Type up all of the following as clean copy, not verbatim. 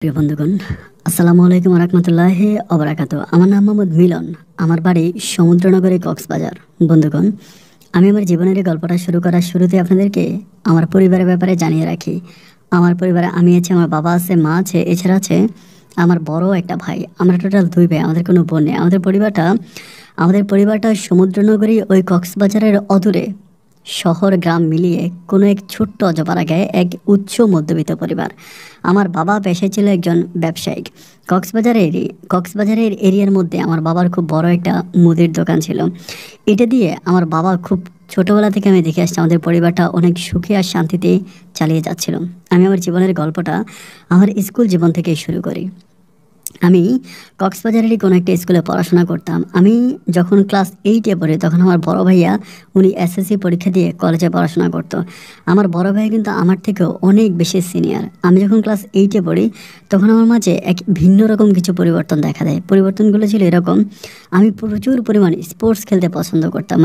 প্রিয় বন্ধুগণ, আসসালামু আলাইকুম রহমতুল্লাহি ওবারাকাতু। আমার নাম মোহাম্মদ মিলন। আমার বাড়ি সমুদ্রনগরে কক্সবাজার। বন্ধুগণ, আমি আমার জীবনের এই গল্পটা শুরু করার শুরুতে আপনাদেরকে আমার পরিবারের ব্যাপারে জানিয়ে রাখি। আমার পরিবারে আমি আছি, আমার বাবা আছে, মা আছে, এছাড়া আছে আমার বড় একটা ভাই। আমরা টোটাল 2 ভাই, আমাদের কোনো বোন নেই। আমাদের পরিবারটা সমুদ্রনগরী ওই কক্সবাজারের অদূরে শহর গ্রাম মিলিয়ে কোনো এক ছোট্ট অজপাড়াগাঁয়ে এক উচ্চ মধ্যবিত্ত পরিবার। আমার বাবা পেশায় ছিল একজন ব্যবসায়িক। কক্সবাজারের এরিয়ার মধ্যে আমার বাবার খুব বড় একটা মুদির দোকান ছিল। এটা দিয়ে আমার বাবা খুব ছোটোবেলা থেকে আমি দেখে আসছি আমাদের পরিবারটা অনেক সুখে আর শান্তিতে চালিয়ে যাচ্ছিল। আমি আমার জীবনের গল্পটা আমার স্কুল জীবন থেকেই শুরু করি। আমি কক্সবাজারেরই কোনো একটা স্কুলে পড়াশোনা করতাম। আমি যখন ক্লাস 8-এ পড়ি তখন আমার বড় ভাইয়া উনি এসএসসি পরীক্ষা দিয়ে কলেজে পড়াশোনা করতো। আমার বড় ভাই কিন্তু আমার থেকেও অনেক বেশি সিনিয়র। আমি যখন ক্লাস 8-এ পড়ি তখন আমার মাঝে এক ভিন্ন রকম কিছু পরিবর্তন দেখা দেয়। পরিবর্তনগুলো ছিল এরকম: আমি প্রচুর পরিমাণে স্পোর্টস খেলতে পছন্দ করতাম।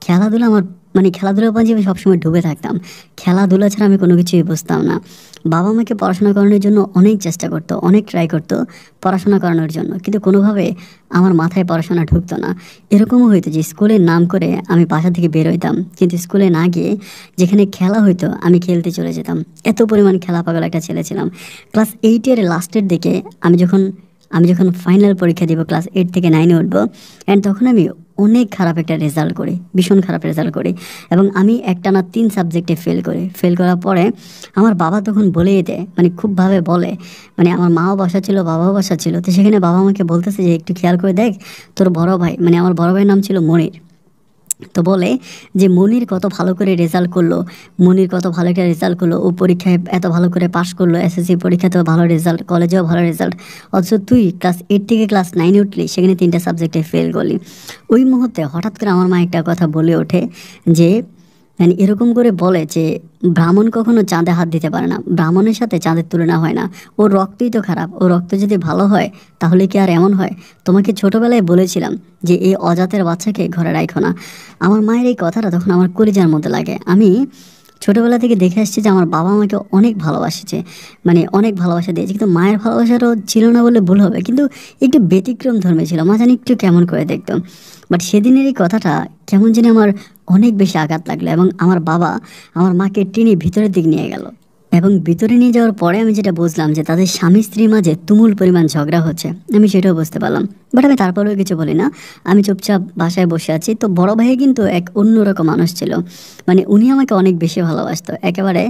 খেলাধুলার মাঝে আমি সবসময় ডুবে থাকতাম। খেলাধুলা ছাড়া আমি কোনো কিছুই বুঝতাম না। বাবা আমাকে পড়াশোনা করানোর জন্য অনেক চেষ্টা করতো, অনেক ট্রাই করতো পড়াশোনা করানোর জন্য, কিন্তু কোনোভাবে আমার মাথায় পড়াশোনা ঢুকতো না। এরকমও হইতো যে স্কুলের নাম করে আমি বাসা থেকে বের হইতাম, কিন্তু স্কুলে না গিয়ে যেখানে খেলা হইতো আমি খেলতে চলে যেতাম। এত পরিমাণ খেলা পাগল একটা ছেলে ছিলাম। ক্লাস 8-এর লাস্টের দিকে আমি যখন ফাইনাল পরীক্ষা দিব, ক্লাস 8 থেকে 9-এ উঠবো, অ্যান্ড তখন আমি অনেক খারাপ একটা রেজাল্ট করি, ভীষণ খারাপ রেজাল্ট করি, এবং আমি একটানা 3 সাবজেক্টে ফেল করার পরে আমার বাবা তখন বলেই দেয়, খুবভাবে বলে, আমার মাও বসা ছিল, বাবাও বসা ছিল। তো সেখানে বাবা আমাকে বলতেছে যে একটু খেয়াল করে দেখ, তোর বড় ভাই, আমার বড় ভাইয়ের নাম ছিল মনির। তো বলে যে মনির কত ভালো করে রেজাল্ট করলো, মনির কত ভালো একটা রেজাল্ট করলো, ও পরীক্ষায় এত ভালো করে পাশ করলো, এসএসসি পরীক্ষাতেও ভালো রেজাল্ট, কলেজেও ভালো রেজাল্ট, অথচ তুই ক্লাস 8 থেকে ক্লাস 9-এ উঠলি, সেখানে 3টা সাবজেক্টে ফেল করলি। ওই মুহূর্তে হঠাৎ করে আমার মা একটা কথা বলে ওঠে যে এরকম করে বলে যে ব্রাহ্মণ কখনো চাঁদে হাত দিতে পারে না, ব্রাহ্মণের সাথে চাঁদের তুলনা হয় না, ওর রক্তই তো খারাপ, ওর রক্ত যদি ভালো হয় তাহলে কি আর এমন হয়? তোমাকে ছোটোবেলায় বলেছিলাম যে এই অজাতের বাচ্চাকে ঘরে রাখো না। আমার মায়ের এই কথাটা তখন আমার কলিজার মধ্যে লাগে। আমি ছোটোবেলা থেকে দেখে আসছি যে আমার বাবা আমাকে অনেক ভালোবাসেছে, অনেক ভালোবাসা দিয়েছে, কিন্তু মায়ের ভালোবাসারও ছিল না বলে ভুল হবে, কিন্তু একটু ব্যতিক্রম ধর্মে ছিল। মা জানি একটু কেমন করে দেখতাম, বাট সেদিনের এই কথাটা কেমন জানি আমার অনেক বেশি আঘাত লাগলো, এবং আমার বাবা আমার মাকে টেনে ভিতরের দিক নিয়ে গেল। এবং ভিতরে নিয়ে যাওয়ার পরে আমি যেটা বুঝলাম যে তাদের স্বামী স্ত্রীর মাঝে তুমুল পরিমাণ ঝগড়া হচ্ছে, আমি সেটাও বুঝতে পারলাম। বাট আমি তারপরেও কিছু বলি না, আমি চুপচাপ বাসায় বসে আছি। তো বড় ভাই কিন্তু এক অন্যরকম মানুষ ছিল, উনি আমাকে অনেক বেশি ভালোবাসতো। একেবারে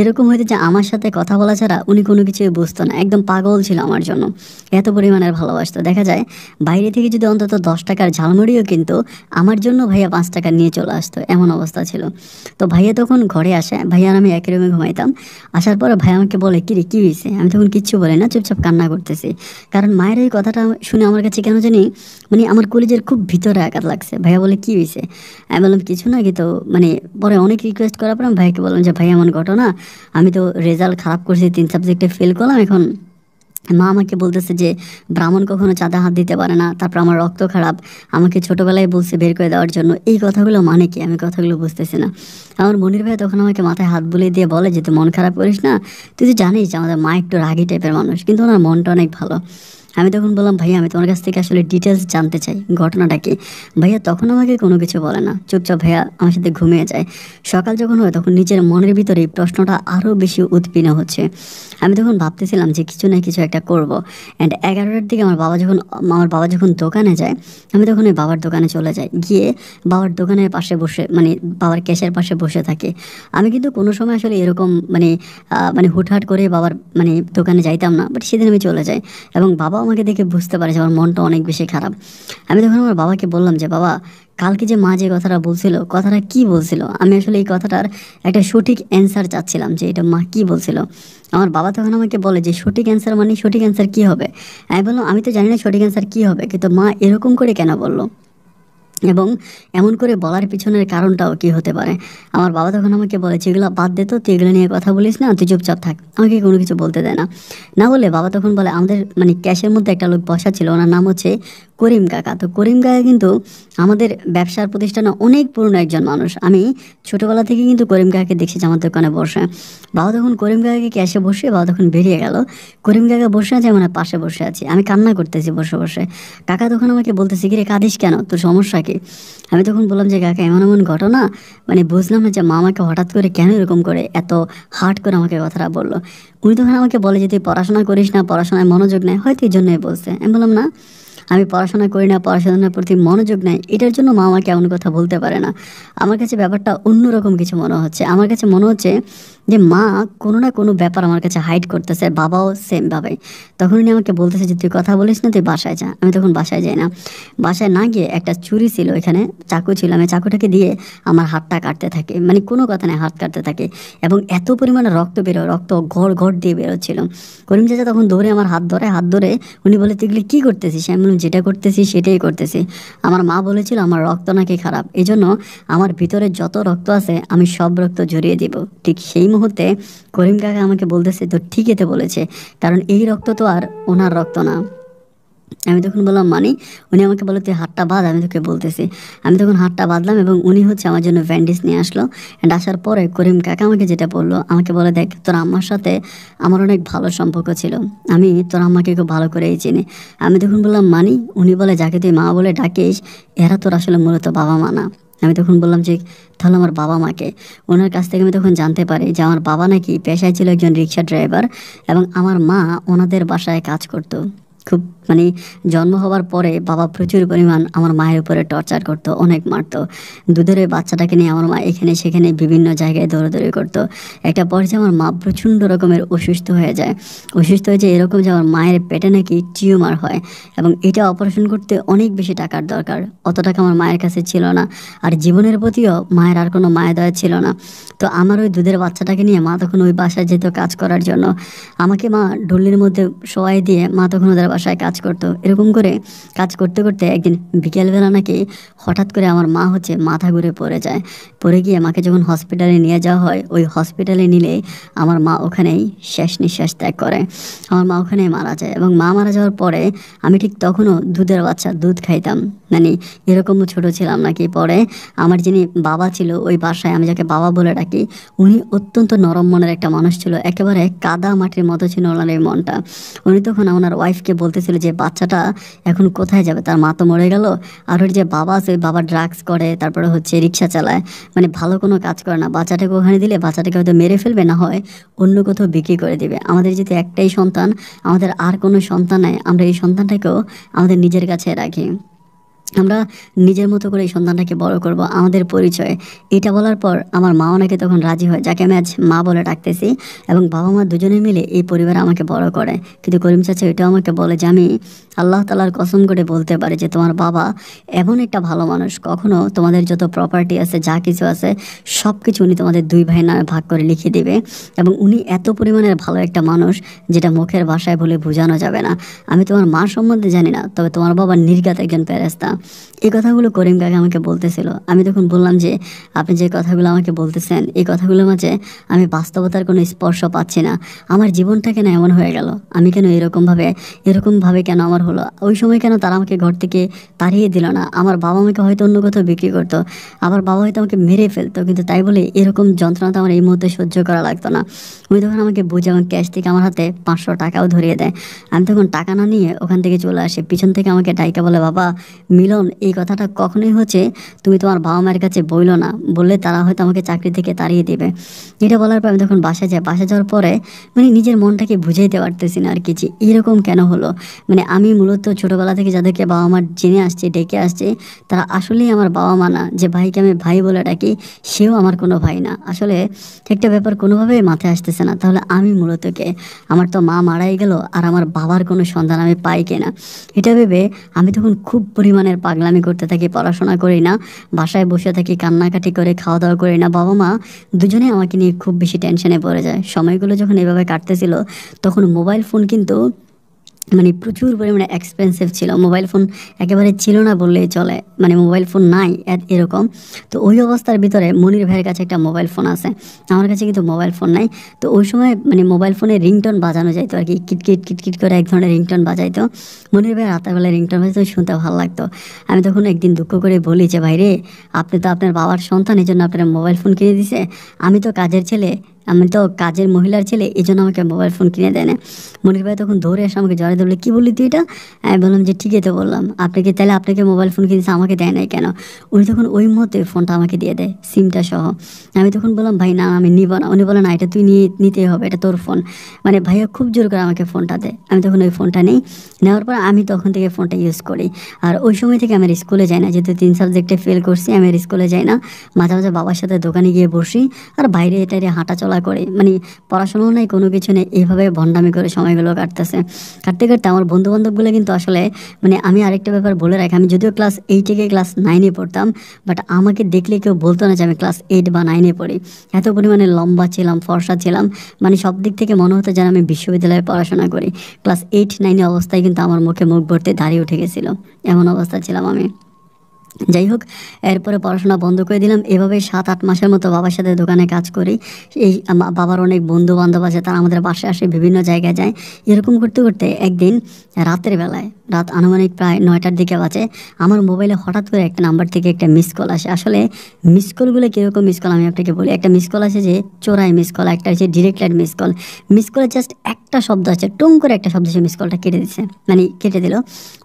এরকম হইতো যে আমার সাথে কথা বলা ছাড়া উনি কোনো কিছুই বুঝতো না, একদম পাগল ছিল আমার জন্য, এত পরিমাণের ভালোবাসতো। দেখা যায় বাইরে থেকে যদি অন্তত 10 টাকার ঝালমুড়িও কিন্তু আমার জন্য ভাইয়া 5 টাকা নিয়ে চলে আসতো, এমন অবস্থা ছিল। তো ভাইয়া তখন ঘরে আসে, ভাইয়া আর আমি একই রুমে ঘুমাইতাম। আসার পরে ভাই আমাকে বলে, কিরে কী হয়েছে? আমি তখন কিচ্ছু বলি না, চুপচাপ কান্না করতেছি, কারণ মায়ের এই কথাটা শুনে আমার কাছে কেন জানি আমার কলিজের খুব ভিতরে আঘাত লাগছে। ভাইয়া বলে, কী হয়েছে? আমি বললাম কিছু না, কিন্তু পরে অনেক রিকোয়েস্ট করার পর আমি ভাইকে বললাম যে ভাই এমন ঘটনা, আমি তো রেজাল্ট খারাপ করছি, 3 সাবজেক্টে ফেল করলাম, এখন মা আমাকে বলতেছে যে ব্রাহ্মণ কখনো চাঁদে হাত দিতে পারে না, তারপর আমার রক্ত খারাপ, আমাকে ছোটোবেলায় বলছে বের করে দেওয়ার জন্য। এই কথাগুলো মানে কি? আমি কথাগুলো বুঝতেছি না। আমার মনির ভাই তখন আমাকে মাথায় হাত বুলিয়ে দিয়ে বলে যে তুই মন খারাপ করিস না, তুই তো জানিস যে আমাদের মা একটু রাগী টাইপের মানুষ, কিন্তু ওনার মনটা অনেক ভালো। আমি তখন বললাম, ভাইয়া আমি তোমার কাছ থেকে আসলে ডিটেলস জানতে চাই, ঘটনাটা কি? ভাইয়া তখন আমাকে কোনো কিছু বলে না, চুপচাপ ভাইয়া আমার সাথে ঘুমিয়ে যায়। সকাল যখন হয় তখন নিজের মনের ভিতরে এই প্রশ্নটা আরও বেশি উৎপীড়ন হচ্ছে। আমি তখন ভাবতেছিলাম যে কিছু না কিছু একটা করব। অ্যান্ড 11টার দিকে আমার বাবা যখন দোকানে যায়, আমি তখন ওই বাবার দোকানে চলে যাই, গিয়ে বাবার দোকানের পাশে বসে বাবার ক্যাশের পাশে বসে থাকি। আমি কিন্তু কোনো সময় আসলে এরকম হুটহাট করে বাবার দোকানে যাইতাম না, বাট সেদিন আমি চলে যাই, এবং বাবা আমাকে দেখে বুঝতে পারে যে আমার মনটা অনেক বেশি খারাপ। আমি তখন আমার বাবাকে বললাম যে বাবা, কালকে যে মা যে কথাটা বলছিল, কথাটা কি বলছিল? আমি আসলে এই কথাটার একটা সঠিক অ্যান্সার চাচ্ছিলাম যে এটা মা কি বলছিল। আমার বাবা তখন আমাকে বলে যে সঠিক অ্যান্সার কী হবে? আমি বললাম আমি তো জানি না সঠিক অ্যান্সার কী হবে, কিন্তু মা এরকম করে কেন বললো? এবং এমন করে বলার পিছনের কারণটাও কি হতে পারে। আমার বাবা তখন আমাকে বলে, যেগুলো বাদ দে তো, তুই এগুলো নিয়ে কথা বলিস না, তুই চুপচাপ থাক। আমাকে কোনো কিছু বলতে দেয় না। না বলে বাবা তখন বলে, আমাদের মানে ক্যাশের মধ্যে একটা লোক বসা ছিল, ওনার নাম হচ্ছে করিম কাকা। তো করিম কাকা কিন্তু আমাদের ব্যবসার প্রতিষ্ঠানে অনেক পুরনো একজন মানুষ। আমি ছোটোবেলা থেকে কিন্তু করিম কাকাকে দেখছি আমার দোকানে বসে। বাবা তখন করিম কাকাকে ক্যাশে বসে, বাবা তখন বেরিয়ে গেল। করিম কাকা বসে আছে, আমার পাশে বসে আছি, আমি কান্না করতেছি বসে বসে। কাকা তখন আমাকে বলতেছে, কি রে কাঁদিস কেন, তোর সমস্যা কি? আমি তখন বললাম যে কাকা, এমন এমন ঘটনা, মানে বুঝলাম না যে মা আমাকে হঠাৎ করে কেন এরকম করে এত হার্ড করে আমাকে কথাটা বললো। উনি তখন আমাকে বলে যে তুই পড়াশোনা করিস না, পড়াশোনায় মনোযোগ নেই, হয়তো এই জন্যই বলছে। আমি বললাম না, আমি পড়াশোনা করি না, পড়াশোনার প্রতি মনোযোগ নেই, এটার জন্য মা আমাকে এমন কথা বলতে পারে না। আমার কাছে ব্যাপারটা অন্যরকম কিছু মনে হচ্ছে। আমার কাছে মনে হচ্ছে যে মা কোনো না কোনো ব্যাপার আমার কাছে হাইড করতেছে, বাবাও সেমভাবে। তখন উনি আমাকে বলতেছে যে তুই কথা বলিস না, তুই বাসায় যা। আমি তখন বাসায় যাই না। বাসায় না গিয়ে একটা ছুরি ছিল এখানে, চাকু ছিল, আমি চাকুটাকে দিয়ে আমার হাতটা কাটতে থাকে, মানে কোনো কথা নেই, হাত কাটতে থাকে। এবং এত পরিমাণে রক্ত বেরো, রক্ত ঘড় ঘড় দিয়ে বেরোচ্ছিল। করিম চাচা তখন দৌড়ে আমার হাত ধরে, হাত ধরে উনি বলে, তুই এগুলি কী করতেছিস? আমি বললাম, যেটা করতেছি সেটাই করতেছি। আমার মা বলেছিল আমার রক্ত নাকি খারাপ, এই জন্য আমার ভিতরে যত রক্ত আছে আমি সব রক্ত ঝরিয়ে দিব। ঠিক সেই মুহূর্তে করিম কাকা আমাকে বলতেছে, তো ঠিকই তো বলেছে, কারণ এই রক্ত তো আর ওনার রক্ত না। আমি তখন বললাম মানে? উনি আমাকে বলে, তুই হাতটা বাঁধ, আমি তোকে বলতেছি। আমি তখন হাতটা বাঁধলাম এবং উনি হচ্ছে আমার জন্য ব্যান্ডেজ নিয়ে আসলো। অ্যান্ড আসার পরে করিম কাকা আমাকে যেটা বললো, আমাকে বলে, দেখ তোর আম্মার সাথে আমার অনেক ভালো সম্পর্ক ছিল, আমি তোর আম্মাকে খুব ভালো করেই চিনি। আমি তখন বললাম মানি? উনি বলে, যাকে তুই মা বলে ডাকিস এরা তোর আসলে মূলত বাবা মা না। আমি তখন বললাম যে তাহলে আমার বাবা মাকে? ওনার কাছ থেকে আমি তখন জানতে পারি যে আমার বাবা নাকি পেশায় ছিল একজন রিক্সা ড্রাইভার এবং আমার মা ওনাদের বাসায় কাজ করতো। খুব মানে জন্ম হওয়ার পরে বাবা প্রচুর পরিমাণ আমার মায়ের উপরে টর্চার করতো, অনেক মারতো। দুধের ওই বাচ্চাটাকে নিয়ে আমার মা এখানে সেখানে বিভিন্ন জায়গায় দৌড়াদৌড়ি করতো। একটা পর্যায়ে আমার মা প্রচণ্ড রকমের অসুস্থ হয়ে যায়। অসুস্থ হয়ে যায় এরকম যে আমার মায়ের পেটে নাকি টিউমার হয় এবং এটা অপারেশন করতে অনেক বেশি টাকার দরকার। অত টাকা আমার মায়ের কাছে ছিল না, আর জীবনের প্রতিও মায়ের আর কোনো মায়া দয়া ছিল না। তো আমার ওই দুধের বাচ্চাটাকে নিয়ে মা তখন ওই বাসায় যেত কাজ করার জন্য। আমাকে মা ডুলির মধ্যে শোয়াই দিয়ে মা তখন ওদের বাসায় কাজ করতো। এরকম করে কাজ করতে করতে একদিন বিকেলবেলা নাকি হঠাৎ করে আমার মা হচ্ছে মাথা ঘুরে পড়ে যায়। পড়ে গিয়ে মাকে যখন হসপিটালে নিয়ে যাওয়া হয়, ওই হসপিটালে নিলে আমার মা ওখানেই শেষ নিঃশ্বাস ত্যাগ করে। আমার মা ওখানেই মারা যায় এবং মা মারা যাওয়ার পরে আমি ঠিক তখনও দুধের বাচ্চা দুধ খাইতাম, মানে এরকমও ছোট ছিলাম নাকি। পরে আমার যিনি বাবা ছিল ওই বাসায়, আমি যাকে বাবা বলে ডাকি, উনি অত্যন্ত নরম মনের একটা মানুষ ছিল, একেবারে কাদা মাটির মতো ছিল ওনার এই মনটা। উনি তখন ওনার ওয়াইফকে বলতেছিল যে বাচ্চাটা এখন কোথায় যাবে, তার মা তো মরে গেল, আর ওর যে বাবা আছে, বাবা ড্রাগস করে, তারপরে হচ্ছে রিক্সা চালায়, মানে ভালো কোনো কাজ করে না। বাচ্চাটাকে ওখানে দিলে বাচ্চাটাকে হয়তো মেরে ফেলবে, না হয় অন্য কোথাও বিক্রি করে দিবে। আমাদের যেহেতু একটাই সন্তান, আমাদের আর কোনো সন্তান নাই, আমরা এই সন্তানটাকেও আমাদের নিজের কাছে রাখি, আমরা নিজের মতো করে এই সন্তানটাকে বড় করব, আমাদের পরিচয়। এটা বলার পর আমার মা ওনাকে তখন রাজি হয়, যাকে আমি আজ মা বলে ডাকতেছি, এবং বাবা মা দুজনে মিলে এই পরিবারে আমাকে বড় করে। কিন্তু করিম চাচা এটাও আমাকে বলে যে আমি আল্লাহ তাআলার কসম করে বলতে পারি যে তোমার বাবা এমন একটা ভালো মানুষ, কখনো তোমাদের যত প্রপার্টি আছে, যা কিছু আছে, সব কিছু উনি তোমাদের দুই ভাই নামে ভাগ করে লিখে দেবে। এবং উনি এত পরিমাণের ভালো একটা মানুষ যেটা মুখের ভাষায় বলে বোঝানো যাবে না। আমি তোমার মা সম্বন্ধে জানি না, তবে তোমার বাবা নির্ঘাত একজন ফেরেশতা। এই কথাগুলো করিম কাকা আমাকে বলতেছিল। আমি তখন বললাম যে আপনি যে কথাগুলো আমাকে বলতেছেন, এই কথাগুলোর মাঝে আমি বাস্তবতার কোনো স্পর্শ পাচ্ছি না। আমার জীবনটা কেন এমন হয়ে গেল, আমি কেন এরকমভাবে কেন আমার হলো? ওই সময় কেন তারা আমাকে ঘর থেকে তাড়িয়ে দিল না? আমার বাবা আমাকে হয়তো অন্য কোথাও বিক্রি করতো, আবার বাবা হয়তো আমাকে মেরে ফেলতো, কিন্তু তাই বলে এরকম যন্ত্রণা তো আমার এই মুহূর্তে সহ্য করা লাগতো না। উনি তখন আমাকে বুঝে এবং ক্যাশ থেকে আমার হাতে 500 টাকাও ধরিয়ে দেয়। আমি তখন টাকা না নিয়ে ওখান থেকে চলে আসি। পিছন থেকে আমাকে ডাইকা বলে, বাবা মিলন, এই কথাটা কখনোই হচ্ছে তুমি তোমার বাবা মায়ের কাছে বইলো না, বললে তারা হয়তো আমাকে চাকরি থেকে তাড়িয়ে দেবে। এটা বলার পর আমি তখন বাসায় যাই। বাসায় যাওয়ার পরে মানে নিজের মনটাকে বুঝাইতে পারতেছি না আর কি, যে এরকম কেন হলো। মানে আমি মূলত ছোটোবেলা থেকে যাদেরকে বাবা মার জেনে আসছে, ডেকে আসছে, তারা আসলেই আমার বাবা মা না। যে ভাইকে আমি ভাই বলে ডাকি, সেও আমার কোনো ভাই না। আসলে একটা ব্যাপার কোনোভাবেই মাথায় আসতেছে না, তাহলে আমি মূলত কে? আমার তো মা মারাই গেল, আর আমার বাবার কোনো সন্তান আমি পাই কিনা, এটা ভেবে আমি তখন খুব পরিমাণের পাগলামি করতে থাকি। পড়াশোনা করি না, বাসায় বসে থাকি, কান্নাকাটি করে, খাওয়া দাওয়া করি না। বাবা মা দুজনেই আমাকে নিয়ে খুব বেশি টেনশনে পড়ে যায়। সময়গুলো যখন এভাবে কাটতেছিল, তখন মোবাইল ফোন কিন্তু মানে প্রচুর পরিমাণে এক্সপেন্সিভ ছিল, মোবাইল ফোন একেবারে ছিল না বললেই চলে, মানে মোবাইল ফোন নাই এরকম। তো ওই অবস্থার ভিতরে মনির ভাইয়ের কাছে একটা মোবাইল ফোন আছে, আমার কাছে কিন্তু মোবাইল ফোন নাই। তো ওই সময় মানে মোবাইল ফোনে রিংটোন বাজানো যাইতো আর কি, কিটকিট কিটকিট করে এক ধরনের রিংটোন বাজাইতো। মনির ভাই রাতের বেলায় রিংটোন বাজাইতো, শুনতে ভালো লাগতো। আমি তখন একদিন দুঃখ করে বলি যে ভাই রে, আপনি তো আপনার বাবার সন্তান, এই জন্য আপনার মোবাইল ফোন কিনে দিছে, আমি তো কাজের ছেলে, আমি তো কাজের মহিলার ছেলে, এই জন্য আমাকে মোবাইল ফোন কিনে দেয় না। মনির ভাই তখন দৌড়ে এসে আমাকে জড়াই ধরলে, কী বললি তুই এটা? আমি বললাম যে ঠিকই তো বললাম, আপনাকে তাহলে আপনাকে মোবাইল ফোন কিনেছে, আমাকে দেয় নাই কেন? উনি তখন ওই মুহূর্তে ফোনটা আমাকে দিয়ে দেয়, সিমটা সহ। আমি তখন বললাম ভাই না, আমি নিব না। উনি বলে না, এটা তুই নিতেই হবে, এটা তোর ফোন। মানে ভাইয়া খুব জোর করে আমাকে ফোনটা দেয়। আমি তখন ওই ফোনটা নেই, নেওয়ার পর আমি তখন থেকে ফোনটা ইউজ করি। আর ওই সময় থেকে আমি আর স্কুলে যাই না, যেহেতু 3 সাবজেক্টে ফেল করছি, আমি আর স্কুলে যাই না। মাঝে মাঝে বাবার সাথে দোকানে গিয়ে বসি, আর বাইরে এটারে হাঁটাচলা করে, মানে পড়াশোনাও নাই, কোনো কিছু নেই, এইভাবে ভণ্ডামি করে সময়গুলো কাটতেছে। কাটতে কাটতে আমার বন্ধু বান্ধবগুলো কিন্তু আসলে, মানে আমি আরেকটা ব্যাপার বলে রাখি, আমি যদিও ক্লাস 8 থেকে ক্লাস 9-এ পড়তাম, বাট আমাকে দেখলে কেউ বলতো না যে আমি ক্লাস 8 বা 9-এ পড়ি। এত পরিমাণে লম্বা ছিলাম, ফর্সা ছিলাম, মানে সব দিক থেকে মনে হতো যেন আমি বিশ্ববিদ্যালয়ে পড়াশোনা করি। ক্লাস 8-9 অবস্থায় কিন্তু আমার মুখে মুখ ভর্তি দাঁড়িয়ে উঠে গেছিলো, এমন অবস্থা ছিলাম আমি। যাই হোক, এরপরে পড়াশোনা বন্ধ করে দিলাম। এভাবে 7-8 মাসের মতো বাবার সাথে দোকানে কাজ করি। এই বাবার অনেক বন্ধু বান্ধব আছে, তারা আমাদের বাসায় আসে, বিভিন্ন জায়গায় যায়। এরকম করতে করতে একদিন রাতের বেলায়, রাত আনুমানিক প্রায় 9টার দিকে বাজে, আমার মোবাইলে হঠাৎ করে একটা নাম্বার থেকে একটা মিস কল আসে। আসলে মিস কলগুলো কীরকম মিস কল আমি আপনাকে বলি। একটা মিস কল আছে যে চোরাই মিস কল, একটা হচ্ছে ডিরেক্টড মিস কল। মিস কলে জাস্ট একটা শব্দ আছে, টুং করে একটা শব্দ, সে মিস কলটা কেটে দিচ্ছে, মানে কেটে দিল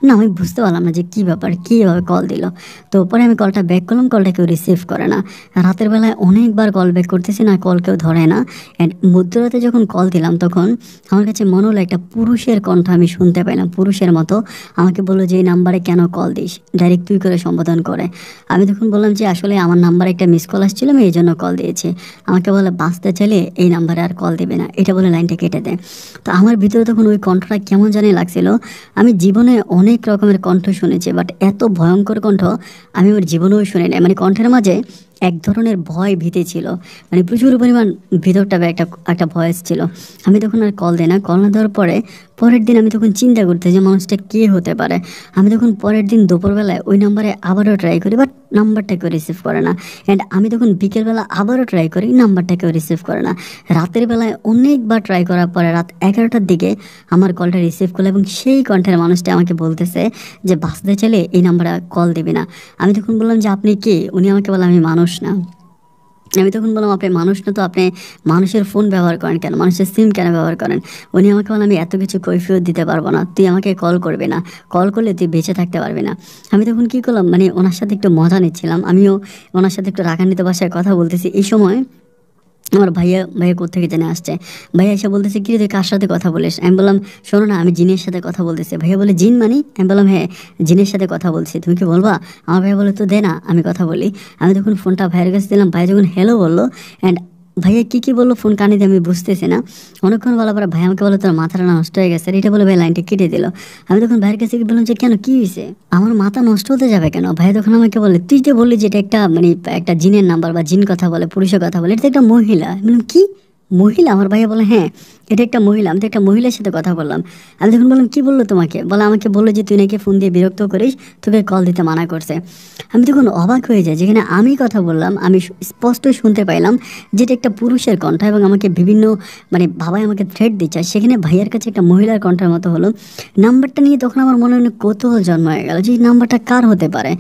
না। আমি বুঝতে পারলাম না যে কী ব্যাপার, কীভাবে কল দিল। তো পরে আমি কলটা ব্যাক করলাম, কলটা কেউ রিসিভ করে না। রাতের বেলায় অনেকবার কল ব্যাক করতেছি না, কল কেউ ধরে না। অ্যান্ড মধ্যরাতে যখন কল দিলাম, তখন আমার কাছে মনে হলো একটা পুরুষের কণ্ঠ আমি শুনতে পাইলাম, পুরুষের মতো। আমাকে বললো যে এই নাম্বারে কেন কল দিস, ডাইরেক্ট তুই করে সম্বোধন করে। আমি তখন বললাম যে আসলে আমার নাম্বারে একটা মিস কল আসছিল, আমি এই জন্য কল দিয়েছি। আমাকে বলে বাঁচতে চাইলে এই নাম্বারে আর কল দেবে না, এটা বলে লাইনটা কেটে দেয়। তো আমার ভিতরে তখন ওই কণ্ঠটা কেমন জানি লাগছিল। আমি জীবনে অনেক রকমের কণ্ঠ শুনেছি, বাট এত ভয়ঙ্কর কণ্ঠ আমি আমার জীবনেও শুনি নাই। মানে কণ্ঠের মাঝে এক ধরনের ভয় ভীতি ছিল, মানে প্রচুর পরিমাণ ভিতরটা একটা একটা ভয়েস ছিল। আমি তখন আর কল দিই না। কল না দেওয়ার পরের দিন আমি তখন চিন্তা করতে যে মানুষটা কে হতে পারে। আমি তখন পরের দিন দুপুরবেলায় ওই নাম্বারে আবারও ট্রাই করি, বাট নাম্বারটা কেউ রিসিভ করে না। অ্যান্ড আমি তখন বিকেলবেলা আবারও ট্রাই করি, নাম্বারটা কেউ রিসিভ করে না। রাতের বেলায় অনেকবার ট্রাই করার পরে রাত 11টার দিকে আমার কলটা রিসিভ করলো, এবং সেই কণ্ঠের মানুষটা আমাকে বলতেছে যে বাঁচতে চাইলে এই নাম্বারে কল দেবে না। আমি তখন বললাম যে আপনি কে? উনি আমাকে বললেন আমি মানুষ না। আমি তখন বললাম আপনি মানুষ না তো আপনি মানুষের ফোন ব্যবহার করেন কেন, মানুষের সিম কেন ব্যবহার করেন? উনি আমাকে বলেন আমি এত কিছু কৈফিয়ত দিতে পারবো না, তুই আমাকে কল করবে না, কল করলে তুই বেঁচে থাকতে পারবি না। আমি তখন কী করলাম, মানে ওনার সাথে একটু মজা নিচ্ছিলাম, আমিও ওনার সাথে একটু রাগান্বিত ভাষায় কথা বলতেছি। এই সময় আমার ভাইয়া কোত্থেকে জেনে আসছে। ভাইয়া এসে বলতেছে কি রে তুই কার সাথে কথা বলিস? আমি বললাম শোনো না, আমি জিনের সাথে কথা বলতেছি। ভাইয়া বলে জিন মানে? আমি বললাম হ্যাঁ, জিনের সাথে কথা বলছি, তুমি কি বলবা? আমার ভাইয়া বলে তো দে না আমি কথা বলি। আমি তখন ফোনটা ভাইয়ের কাছে দিলাম। ভাইয়া যখন হ্যালো বললো, অ্যান্ড ভাইয়া কী বললো ফোন কানে দিয়ে আমি বুঝতেছি না। অনেকক্ষণ বলার পরে ভাই আমাকে বলে তোর মাথাটা নষ্ট হয়ে গেছে, এটা বলে ভাই লাইনটা কেটে দিল। আমি তখন ভাইয়ের কাছে বললাম যে কেন, কী হয়েছে? আমার মাথা নষ্ট হতে যাবে কেন? ভাই তখন আমাকে বলে তুই যে বললি যে এটা একটা মানে একটা জিনের নাম্বার, বা জিন কথা বলে, পুরুষের কথা বলে, এটা তো একটা মহিলা। আমি বললাম কি মহিলা? আমার ভাইয়া বলে হ্যাঁ এটা একটা মহিলা, আমি তো একটা মহিলার সাথে কথা বললাম। আমি তখন বললাম কী বললো তোমাকে? বলে আমাকে বললো যে তুই নাকি ফোন দিয়ে বিরক্ত করিস, তোকে কল দিতে মানা করছে। আমি তখন অবাক হয়ে যাই, যেখানে আমি কথা বললাম আমি স্পষ্ট শুনতে পাইলাম যেটা একটা পুরুষের কণ্ঠ, এবং আমাকে বিভিন্ন মানে ভাবাই আমাকে থ্রেট দিচ্ছে, সেখানে ভাইয়ার কাছে একটা মহিলার কণ্ঠের মতো হলো। নাম্বারটা নিয়ে তখন আমার মনে অনেক কৌতূহল জন্ম হয়ে গেল যে এই নাম্বারটা কার হতে পারে,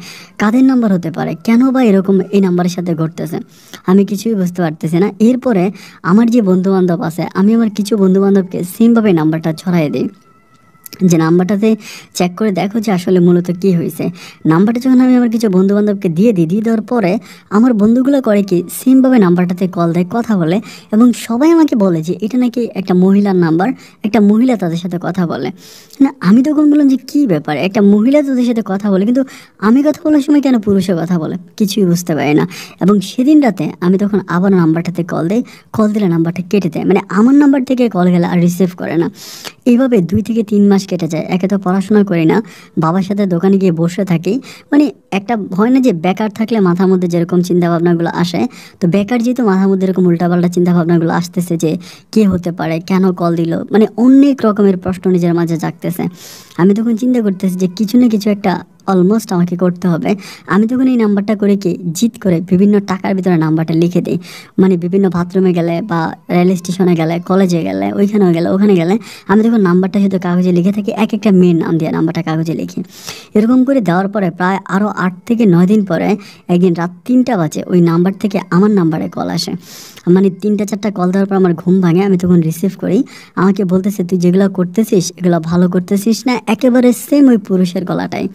কাদের নাম্বার হতে পারে, কেন বা এরকম এই নাম্বারের সাথে ঘটতেছে, আমি কিছুই বুঝতে পারতেছি না। এরপরে আমার যে বন্ধুবান্ধব আছে, আমি আমার কিছু বন্ধুবান্ধবকে সেমভাবে নাম্বারটা ছড়াই দিই যে নাম্বারটাতে চেক করে দেখো যে আসলে মূলত কী হয়েছে। নাম্বারটা যখন আমি আমার কিছু বন্ধুবান্ধবকে দিয়ে দেওয়ার পরে আমার বন্ধুগুলো করে কি সেমভাবে নাম্বারটাতে কল দেয়, কথা বলে, এবং সবাই আমাকে বলে যে এটা নাকি একটা মহিলার নাম্বার, একটা মহিলা তাদের সাথে কথা বলে। না আমি তখন বললাম যে কী ব্যাপার, একটা মহিলা তাদের সাথে কথা বলে, কিন্তু আমি কথা বলার সময় কেন পুরুষের কথা বলে, কিছুই বুঝতে পারি না। এবং সেদিন রাতে আমি তখন আবার নাম্বারটাতে কল দিই, কল দিলে নাম্বারটা কেটে দেয়, মানে আমার নাম্বার থেকে কল গেলে আর রিসিভ করে না। এইভাবে 2 থেকে 3 মাস কেটে যায়। একে তো পড়াশোনা করি না, বাবার সাথে দোকানে গিয়ে বসে থাকি। মানে একটা হয় না যে বেকার থাকলে মাথার মধ্যে যেরকম চিন্তাভাবনাগুলো আসে, তো বেকার যেহেতু মাথার মধ্যে এরকম উল্টাপাল্টা চিন্তাভাবনাগুলো আসতেছে যে কে হতে পারে, কেন কল দিল, মানে অনেক রকমের প্রশ্ন নিজের মাঝে জাগতেছে। আমি তখন চিন্তা করতেছি যে কিছু না কিছু একটা অলমোস্ট আমাকে করতে হবে। আমি তখন এই নাম্বারটা করে কি জিত করে বিভিন্ন টাকার ভিতরে নাম্বারটা লিখে দিই। মানে বিভিন্ন বাথরুমে গেলে বা রেল স্টেশনে গেলে, কলেজে গেলে, ওইখানেও গেলে, ওখানে গেলে আমি তখন নাম্বারটা শুধু কাগজে লিখে থাকি, এক একটা মেয়ের নাম দিয়ে নাম্বারটা কাগজে লিখি। এরকম করে দেওয়ার পরে প্রায় আরও 8 থেকে 9 দিন পরে একদিন রাত 3টা বাজে ওই নাম্বার থেকে আমার নাম্বারে কল আসে। মানে 3টা 4টা কল দেওয়ার পর আমার ঘুম ভাঙে। আমি তখন রিসিভ করি। আমাকে বলতেছে, তুই যেগুলো করতেছিস এগুলো ভালো করতেছিস না, একেবারে সেম ওই পুরুষের গলাটাই।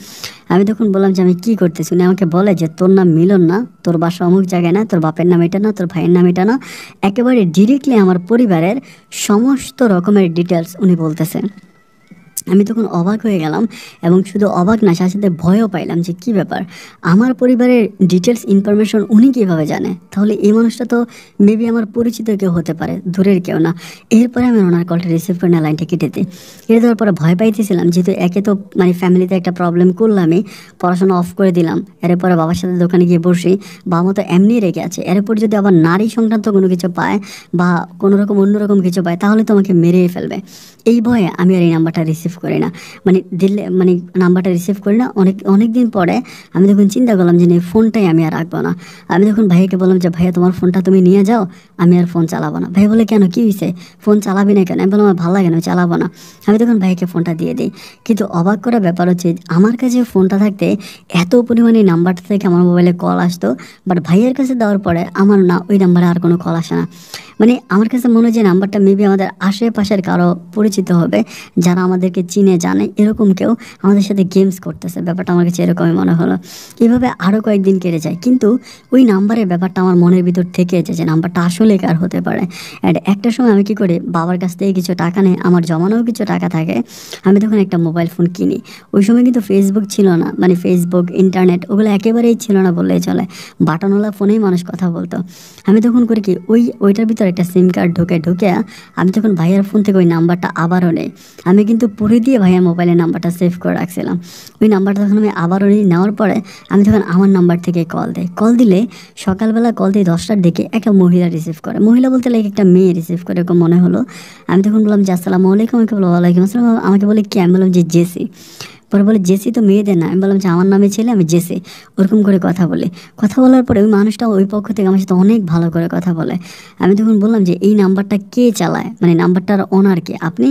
আমি তখন বললাম যে আমি কী করতেছি। উনি আমাকে বলে যে তোর নাম মিলন না, তোর বাসা অমুক জায়গায় না, তোর বাপের নাম এটা না, তোর ভাইয়ের নাম এটা না। একেবারে ডিরেক্টলি আমার পরিবারের সমস্ত রকমের ডিটেলস উনি বলতেছে। আমি তখন অবাক হয়ে গেলাম, এবং শুধু অবাক না, সাথে সাথে ভয়ও পাইলাম যে কী ব্যাপার, আমার পরিবারের ডিটেলস ইনফরমেশন উনি কীভাবে জানে? তাহলে এই মানুষটা তো মেবি আমার পরিচিত কেউ হতে পারে, দূরের কেউ না। এরপরে আমি ওনার কলটা রিসিভ করে না, লাইনটা কেটে দিই। কেটে দেওয়ার পরে ভয় পাইতেছিলাম, যেহেতু একে তো মানে ফ্যামিলিতে একটা প্রবলেম করলামই, পড়াশোনা অফ করে দিলাম, এরপরে বাবার সাথে দোকানে গিয়ে বসি, বাবা তো এমনি রেখে আছে, এরপর যদি আবার নারী সংক্রান্ত কোনো কিছু পায় বা কোনো রকম অন্যরকম কিছু পায় তাহলে তো আমাকে মেরেই ফেলবে। এই ভয়ে আমি আর এই নাম্বারটা রিসিভ করি না, মানে দিলে মানে নাম্বারটা রিসিভ করি না। অনেক দিন পরে আমি তখন চিন্তা করলাম যে এই ফোনটাই আমি আর রাখবো না। আমি তখন ভাইয়াকে বললাম যে ভাইয়া তোমার ফোনটা তুমি নিয়ে যাও, আমি আর ফোন চালাবো না। ভাই বলে কেন, কী হয়েছে, ফোন চালাবি না কেন? আমি বললাম আমার ভালো লাগে না, আমি চালাবো না। আমি তখন ভাইকে ফোনটা দিয়ে দিই। কিন্তু অবাক করা ব্যাপার হচ্ছে আমার কাছে ফোনটা থাকতে এত পরিমাণে নাম্বারটা থেকে আমার মোবাইলে কল আসতো, বাট ভাইয়ের কাছে দেওয়ার পরে আমার না ওই নাম্বারে আর কোনো কল আসে না। মানে আমার কাছে মনে হয় যে নাম্বারটা মেবি আমাদের আশেপাশের কারো পরিচিত হবে, যারা আমাদেরকে চিনে জানে, এরকম কেউ আমাদের সাথে গেমস করতেছে। ব্যাপারটা আমার কাছে এরকমই মনে হলো। এইভাবে আরও কয়েকদিন কেটে যায়, কিন্তু ওই নাম্বারের ব্যাপারটা আমার মনের ভিতর থেকে যে নাম্বারটা আসলে কার হতে পারে। অ্যান্ড একটা সময় আমি কী করি, বাবার কাছ থেকে কিছু টাকা নেই, আমার জমানোও কিছু টাকা থাকে, আমি তখন একটা মোবাইল ফোন কিনি। ওই সময় কিন্তু ফেসবুক ছিল না, মানে ফেসবুক, ইন্টারনেট ওগুলো একেবারেই ছিল না বললেই চলে, বাটনওয়ালা ফোনেই মানুষ কথা বলতো। আমি তখন করি কি, ওইটার ভিতরে একটা সিম কার্ড ঢুকে আমি তখন ভাইয়ার ফোন থেকে ওই নাম্বারটা আবারও নেই। আমি কিন্তু পরে দিয়ে ভাইয়ার মোবাইলের নাম্বারটা সেভ করে রাখছিলাম। ওই নাম্বারটা তখন আমি আবারও নিই, নেওয়ার পরে আমি তখন আমার নাম্বার থেকে কল দেয়। কল দিলে সকালবেলা কল দিয়ে 10টার দিকে একটা মহিলা রিসিভ করে, মহিলা বলতে লাগে একটা মেয়ে রিসিভ করে এরকম মনে হলো। আমি তখন বললাম যে আসসালামু আলাইকুম। আমাকে বলো ওয়ালাইকুম আসসালাম। আমাকে বলে কি? আমি বললাম যে জেসি। পরে বলে জেসি তো মেয়েদের না। আমি বললাম যে আমার নামে ছেলে, আমি জেসি। ওরকম করে কথা বলার পরে ওই মানুষটা ওই পক্ষ থেকে আমার সাথে অনেক ভালো করে কথা বলে। আমি তখন বললাম যে এই নাম্বারটা কে চালায়, মানে নাম্বারটার ওনার কে, আপনি?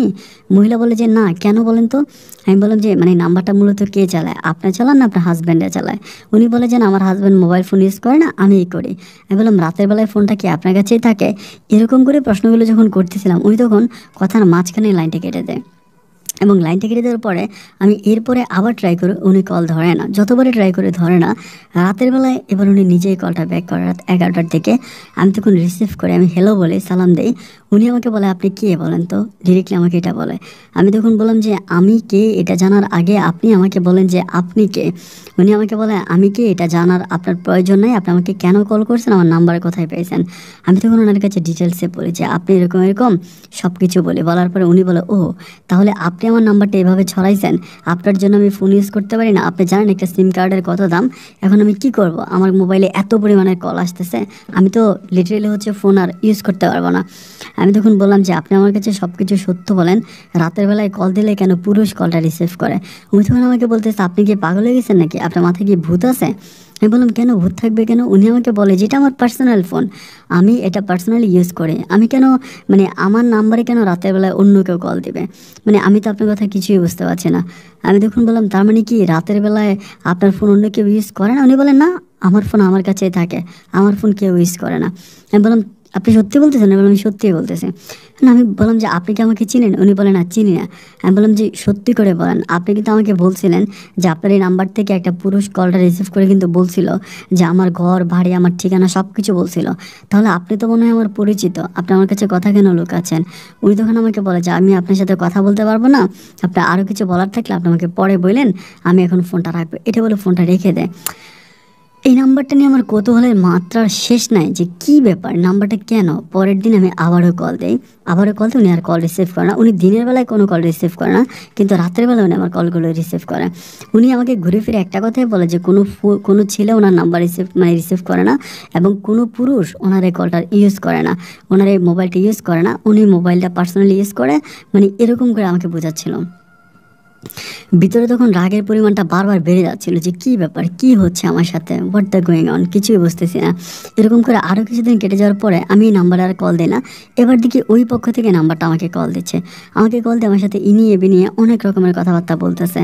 মহিলা বলে যে না, কেন বলেন তো? আমি বললাম যে মানে নাম্বারটা মূলত কে চালায়, আপনার চালান না আপনার হাজব্যান্ডে চালায়? উনি বলে যে না, আমার হাজব্যান্ড মোবাইল ফোন ইউজ করে না, আমিই করি। আমি বললাম রাতের বেলায় ফোনটা কি আপনার কাছেই থাকে? এরকম করে প্রশ্নগুলো যখন করতেছিলাম, উনি তখন কথার মাঝখানে লাইনটা কেটে দেয়। এবং লাইনটা কেটে দেওয়ার পরে আমি এরপরে আবার ট্রাই করি, উনি কল ধরে না। যতবারই ট্রাই করে ধরে না। রাতের বেলায় এবার উনি নিজেই কলটা ব্যাক করে রাত 11টার দিকে। আমি তখন রিসিভ করে আমি হ্যালো বলে সালাম দেই। উনি আমাকে বলে আপনি কে বলেন তো, ডিরেক্টলি আমাকে এটা বলে। আমি তখন বললাম যে আমি কে এটা জানার আগে আপনি আমাকে বলেন যে আপনি কে। উনি আমাকে বলে আমি কে এটা জানার আপনার প্রয়োজন নাই, আপনি আমাকে কেন কল করছেন, আমার নাম্বার কোথায় পেয়েছেন। আমি তখন ওনার কাছে ডিটেলসে বলি যে আপনি এরকম সব কিছু বলি। বলার পরে উনি বলে ও তাহলে আপনি আমার নাম্বারটা এভাবে ছড়াইছেন, আপনার জন্য আমি ফোন ইউজ করতে পারি না, আপনি জানেন একটা সিম কার্ডের কত দাম, এখন আমি কি করব, আমার মোবাইলে এত পরিমাণে কল আসতেছে, আমি তো লিটারেলি ফোন আর ইউজ করতে পারবো না। আমি তখন বললাম যে আপনি আমার কাছে সব কিছু সত্য বলেন, রাতের বেলায় কল দিলে কেন পুরুষ কলটা রিসিভ করে? উনি তখন আমাকে বলতেছে আপনি কি পাগল হয়ে গেছেন নাকি, আপনার মাথায় কি ভূত আছে? আমি বললাম কেন ভূত থাকবে কেন? উনি আমাকে বলে যেটা আমার পার্সোনাল ফোন, আমি এটা পার্সোনালি ইউজ করি, আমি কেন মানে আমার নাম্বারে কেন রাতের বেলায় অন্য কেউ কল দিবে? মানে আমি তো আপনার কথা কিছুই বুঝতে পারছি না। আমি তখন বললাম তার মানে কি রাতের বেলায় আপনার ফোন অন্য কেউ ইউজ করে না? উনি বলেন না, আমার ফোন আমার কাছেই থাকে, আমার ফোন কেউ ইউজ করে না। আমি বললাম আপনি সত্যি বলতেছেন? আমি বললাম সত্যিই বলতেছি। না, আমি বললাম যে আপনি কি আমাকে চিনেন? উনি বলেন না চিনি না। আমি বললাম যে সত্যি করে বলেন, আপনি কিন্তু আমাকে বলছিলেন যে আপনার এই নাম্বার থেকে একটা পুরুষ কলটা রিসিভ করে কিন্তু বলছিল যে আমার ঘর বাড়ি আমার ঠিকানা সব কিছু বলছিল, তাহলে আপনি তো মনে হয় আমার পরিচিত, আপনি আমার কাছে কথা কেন লুকাচ্ছেন? উনি তখন আমাকে বলে যে আমি আপনার সাথে কথা বলতে পারবো না, আপনার আরও কিছু বলার থাকলে আপনি আমাকে পরে বললেন, আমি এখন ফোনটা রাখবো। এটা বলে ফোনটা রেখে দেয়। এই নাম্বারটা নিয়ে আমার কৌতূহলের মাত্রার শেষ নাই যে কী ব্যাপার, নাম্বারটা কেন। পরের দিন আমি আবারও কল দেই, উনি আর কল রিসিভ করে না। উনি দিনের বেলায় কোনো কল রিসিভ করে না, কিন্তু রাতের বেলা উনি আমার কলগুলো রিসিভ করে। উনি আমাকে ঘুরে ফিরে একটা কথাই বলে যে কোনো ছেলে ওনার নাম্বার রিসিভ করে না, এবং কোনো পুরুষ ওনার এই কলটা ইউজ করে না, ওনার এই মোবাইলটা ইউজ করে না, উনি মোবাইলটা পার্সোনালি ইউজ করে, এরকম করে আমাকে বোঝাচ্ছিল। ভিতরে তখন রাগের পরিমাণটা বারবার বেড়ে যাচ্ছিল যে কী ব্যাপার, কী হচ্ছে আমার সাথে, হোয়াট দ্য গোয়িং অন, কিছুই বুঝতেছি না। এরকম করে আরও কিছুদিন কেটে যাওয়ার পরে আমি এই নাম্বারে আর কল দিই না। এবার দেখি ওই পক্ষ থেকে নাম্বারটা আমাকে কল দিচ্ছে। আমাকে কল দিয়ে আমার সাথে ইনিয়ে বিনিয়ে অনেক রকমের কথাবার্তা বলতেছে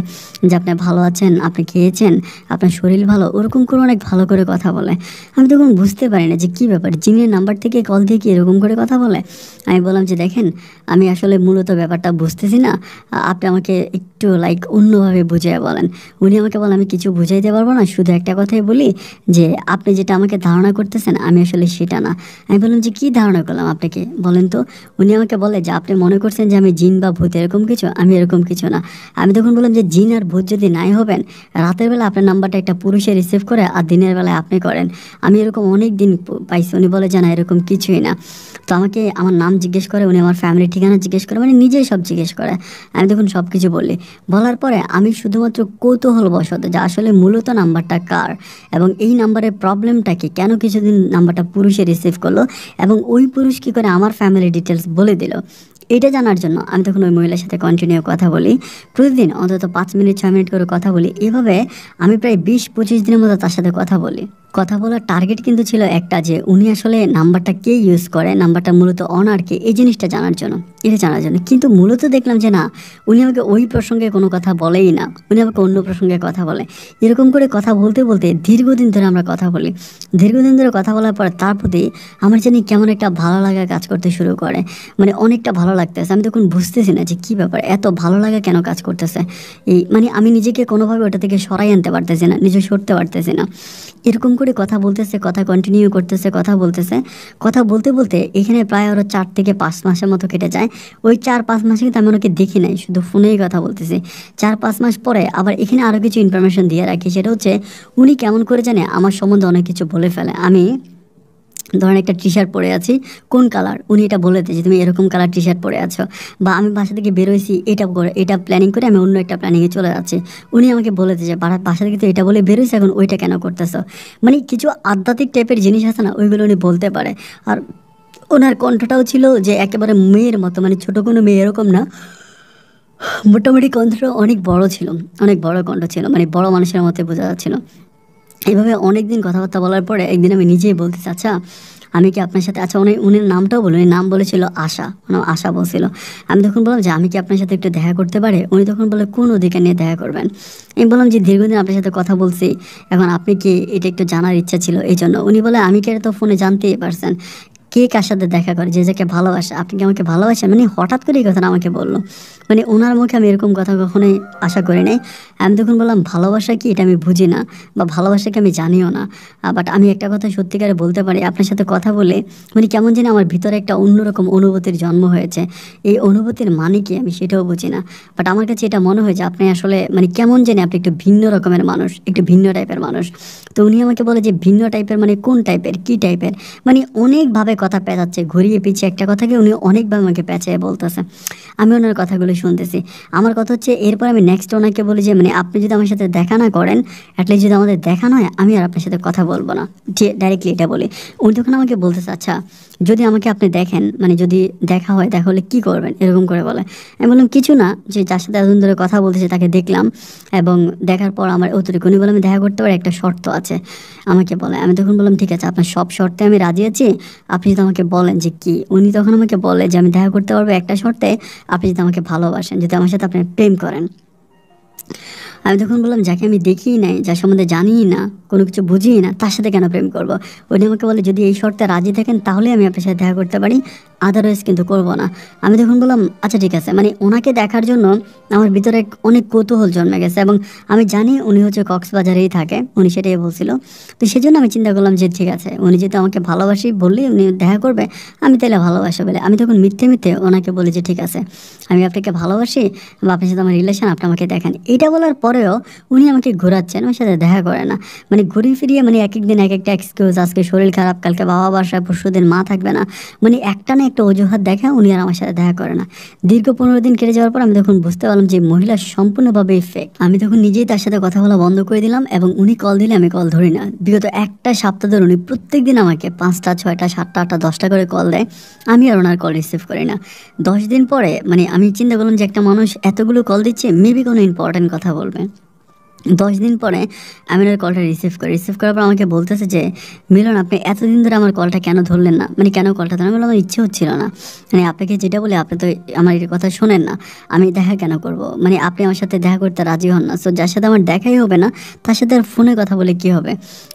যে আপনি ভালো আছেন, আপনি খেয়েছেন, আপনার শরীর ভালো, ওরকম করে অনেক ভালো করে কথা বলে। আমি তখন বুঝতে পারি না যে কী ব্যাপার, জিনের নাম্বার থেকে কল দিয়ে কি এরকম করে কথা বলে। আমি বললাম যে দেখেন, আমি আসলে মূলত ব্যাপারটা বুঝতেছি না, আপনি আমাকে একটু অন্যভাবে বুঝিয়ে বলেন। উনি আমাকে বলেন আমি কিছু বুঝাইতে পারবো না, শুধু একটা কথাই বলি যে আপনি যেটা আমাকে ধারণা করতেছেন আমি আসলে সেটা না। আমি বললাম যে কী ধারণা করলাম আপনাকে বলেন তো। উনি আমাকে বলে যে আপনি মনে করছেন যে আমি জিন বা ভূত এরকম কিছু, আমি এরকম কিছু না। আমি তখন বললাম যে জিন আর ভূত যদি নাই হবেন, রাতের বেলা আপনার নাম্বারটা একটা পুরুষে রিসিভ করে আর দিনের বেলায় আপনি করেন, আমি এরকম অনেক দিন পাইছি। উনি বলে যে না, এরকম কিছুই না। তো আমাকে আমার নাম জিজ্ঞেস করে, উনি আমার ফ্যামিলির ঠিকানা জিজ্ঞেস করে, নিজেই সব জিজ্ঞেস করে। আমি তখন সব কিছু বলি। বলার পরে আমি শুধুমাত্র কৌতূহলবশত যে আসলে মূলত নাম্বারটা কার এবং এই নাম্বারের প্রবলেমটা কি, কেন কিছুদিন নাম্বারটা পুরুষে রিসিভ করলো এবং ওই পুরুষ কী করে আমার ফ্যামিলি ডিটেলস বলে দিল, এটা জানার জন্য আমি তখন ওই মহিলার সাথে কন্টিনিউ কথা বলি। প্রতিদিন অন্তত 5 মিনিট 6 মিনিট করে কথা বলি। এভাবে আমি প্রায় 20-25 দিনের মতো তার সাথে কথা বলি। কথা বলার টার্গেট কিন্তু ছিল একটা, যে উনি আসলে নাম্বারটা কে ইউজ করে, নাম্বারটা মূলত অনার কে, এই জিনিসটা জানার জন্য, এটা জানার জন্য। কিন্তু মূলত দেখলাম যে না, উনি আমাকে ওই প্রসঙ্গে কোনো কথা বলেই না, উনি আমাকে অন্য প্রসঙ্গে কথা বলে। এরকম করে কথা বলতে বলতে দীর্ঘদিন ধরে আমরা কথা বলি। দীর্ঘদিন ধরে কথা বলার পর তার প্রতি আমার জানি কেমন একটা ভালো লাগা কাজ করতে শুরু করে, অনেকটা ভালো লাগতেছে। আমি তখন বুঝতেছি না যে কী ব্যাপার, এত ভালো লাগা কেন কাজ করতেছে। এই আমি নিজেকে কোনোভাবে ওটা থেকে সরাই আনতে পারতেছি না, নিজে সরতে পারতেছি না। এরকম করে কথা বলতেছে, কথা কন্টিনিউ করতেছে, কথা বলতেছে। কথা বলতে বলতে এখানে প্রায় আরও 4 থেকে 5 মাসের মতো কেটে যায়। ওই 4-5 মাসে কিন্তু আমি ওনাকে দেখি নাই, শুধু ফোনেই কথা বলতেছি। 4-5 মাস পরে আবার এখানে আরও কিছু ইনফরমেশন দিয়ে রাখি, সেটা হচ্ছে উনি কেমন করে জানে আমার সম্বন্ধে অনেক কিছু বলে ফেলে। আমি ধরেন একটা টি শার্ট পরে আছি, কোন কালার, উনি এটা বলে দিয়েছে তুমি এরকম কালার টি শার্ট পরে আছো, বা আমি বাসা থেকে বেরোইছি এটা প্ল্যানিং করে আমি অন্য একটা প্ল্যানিংয়ে চলে যাচ্ছি, উনি আমাকে বলে দিয়েছে বাসা থেকে তো এটা বলে বেরোইছে, এখন ওইটা কেন করতেছো। কিছু আধ্যাত্মিক টাইপের জিনিস আছে না, ওইগুলো উনি বলতে পারে। আর ওনার কণ্ঠটাও ছিল যে একেবারে মেয়ের মতো, ছোটো কোনো মেয়ে এরকম না, মোটামুটি কণ্ঠটা অনেক বড় ছিল, অনেক বড় কণ্ঠ ছিল, বড় মানুষের মতো বোঝা যাচ্ছিল। এভাবে অনেক দিন কথাবার্তা বলার পরে একদিন আমি নিজেই বলতেছি আচ্ছা আমি কি আপনার সাথে, আচ্ছা উনি নামটাও বলুন, নাম বলেছিল আশা, আশা বলছিল। আমি তখন বললাম যে আমি কি আপনার সাথে একটু দেখা করতে পারি। উনি তখন বলে কোন অধিকার নিয়ে দেখা করবেন। আমি বললাম যে দীর্ঘদিন আপনার সাথে কথা বলছি, এখন আপনি কি এটা একটু জানার ইচ্ছা ছিল এই জন্য। উনি বলে আমি কি তো ফোনে জানতেই পারছেন কে কার সাথে দেখা করে, যে যাকে ভালোবাসে, আপনি কি আমাকে ভালোবাসেন। হঠাৎ করে এই কথাটা আমাকে বললো, ওনার মুখে আমি এরকম কথা কখনোই আশা করি নাই। আমি তখন বললাম ভালোবাসা কি এটা আমি বুঝি না, বা ভালোবাসাকে আমি জানিও না, বাট আমি একটা কথা সত্যিকারে বলতে পারি, আপনার সাথে কথা বলে কেমন যেন আমার ভিতরে একটা অন্যরকম অনুভূতির জন্ম হয়েছে। এই অনুভূতির মানে কি আমি সেটাও বুঝি না, বাট আমার কাছে এটা মনে হয় যে আপনি আসলে কেমন জানি আপনি একটু ভিন্ন রকমের মানুষ, একটু ভিন্ন টাইপের মানুষ। তো উনি আমাকে বলে যে ভিন্ন টাইপের কোন টাইপের, কী টাইপের, অনেকভাবে কথা পেঁচাচ্ছে, ঘুরিয়ে পিছিয়ে একটা কথাকে উনি অনেকভাবে আমাকে পেঁচায় বলতেছে। আমি ওনার কথাগুলো শুনতেছি। আমার কথা হচ্ছে এরপর আমি নেক্সট ওনাকে বলি যে আপনি যদি আমার সাথে দেখা না করেন, অ্যাটলিস্ট যদি আমাদের দেখা নয়, আমি আর আপনার সাথে কথা বলবো না, ডাইরেক্টলি এটা বলি। উনি তখন আমাকে বলতেছে আচ্ছা যদি আমাকে আপনি দেখেন, যদি দেখা হয় দেখা হলে কী করবেন, এরকম করে বলে। আমি বললাম কিছু না, যে যার সাথে এতদিন ধরে কথা বলতেছে তাকে দেখলাম, এবং দেখার পর আমার অতিরিক্ত, উনি বলে আমি দেখা করতে পারি, একটা শর্ত আছে আমাকে বলে। আমি তখন বললাম ঠিক আছে, আপনার সব শর্তে আমি রাজি আছি, আপনি যদি আমাকে বলেন যে কি। উনি তখন আমাকে বলে যে আমি দেখা করতে পারবো একটা শর্তে, আপনি যদি আমাকে ভালোবাসেন, যদি আমার সাথে আপনি প্রেম করেন। আমি তখন বললাম যাকে আমি দেখিই নাই, যার সম্বন্ধে জানিই না, কোনো কিছু বুঝিই না, তার সাথে কেন প্রেম করব। উনি আমাকে বলে যদি এই শর্তে রাজি থাকেন তাহলে আমি আপনার সাথে দেখা করতে পারি, আদারওয়াইজ কিন্তু করবো না। আমি তখন বললাম আচ্ছা ঠিক আছে, মানে ওনাকে দেখার জন্য আমার ভিতরে অনেক কৌতূহল জন্মে গেছে এবং আমি জানি উনি হচ্ছে কক্সবাজারেই থাকে, উনি সেটাই বলছিল। তো সেজন্য আমি চিন্তা করলাম যে ঠিক আছে, উনি যেহেতু আমাকে ভালোবাসি বললি উনি দেখা করবে, আমি তাহলে ভালোবাসা বলে আমি তখন মিথ্যে মিথ্যে ওনাকে বলি যে ঠিক আছে আমি আপনাকে ভালোবাসি বা আপনার সাথে আমার রিলেশন, আপনি আমাকে দেখেন। এটা বলার পরেও উনি আমাকে ঘোরাচ্ছেন, আমার সাথে দেখা করে না। মানে ঘুরিয়ে ফিরিয়ে মানে এক এক দিন এক একটা এক্সকিউজ, আজকে শরীর খারাপ, কালকে বাবা বাসায়, পরশুদিন মা থাকবে না, মানে একটা না একটা অজুহাত দেখা উনি আর আমার সাথে দেখা করে না। দীর্ঘ 15 দিন কেটে যাওয়ার পর আমি তখন বুঝতে পারলাম যে মহিলা সম্পূর্ণভাবে ফেক। আমি তখন নিজেই তার সাথে কথা বলা বন্ধ করে দিলাম এবং উনি কল দিলে আমি কল ধরি না। বিগত একটা সপ্তাহ ধরে উনি প্রত্যেক দিন আমাকে 5টা 6টা 7টা 8টা 10টা করে কল দেয়, আমি আর ওনার কল রিসিভ করি না। 10 দিন পরে মানে আমি চিন্তা করলাম যে একটা মানুষ এতগুলো কল দিচ্ছে, মেবি কোনো ইম্পর্টেন্ট কথা বলবে। 10 দিন পরে আমি ওর কলটা রিসিভ করার পর আমাকে বলতেছে যে মিলন আপনি এতদিন ধরে আমার কলটা কেন ধরলেন না, মানে কেন কলটা ধরেন? আমি বললাম আমার ইচ্ছে হচ্ছিল না, মানে আপনাকে যেটা বলি আপনি তো আমার এই কথা শোনেন না, আমি দেখা কেন করব, মানে আপনি আমার সাথে দেখা করতে রাজি হন না, সো যার সাথে আমার দেখাই হবে না তার সাথে আর ফোনে কথা বলে কী হবে?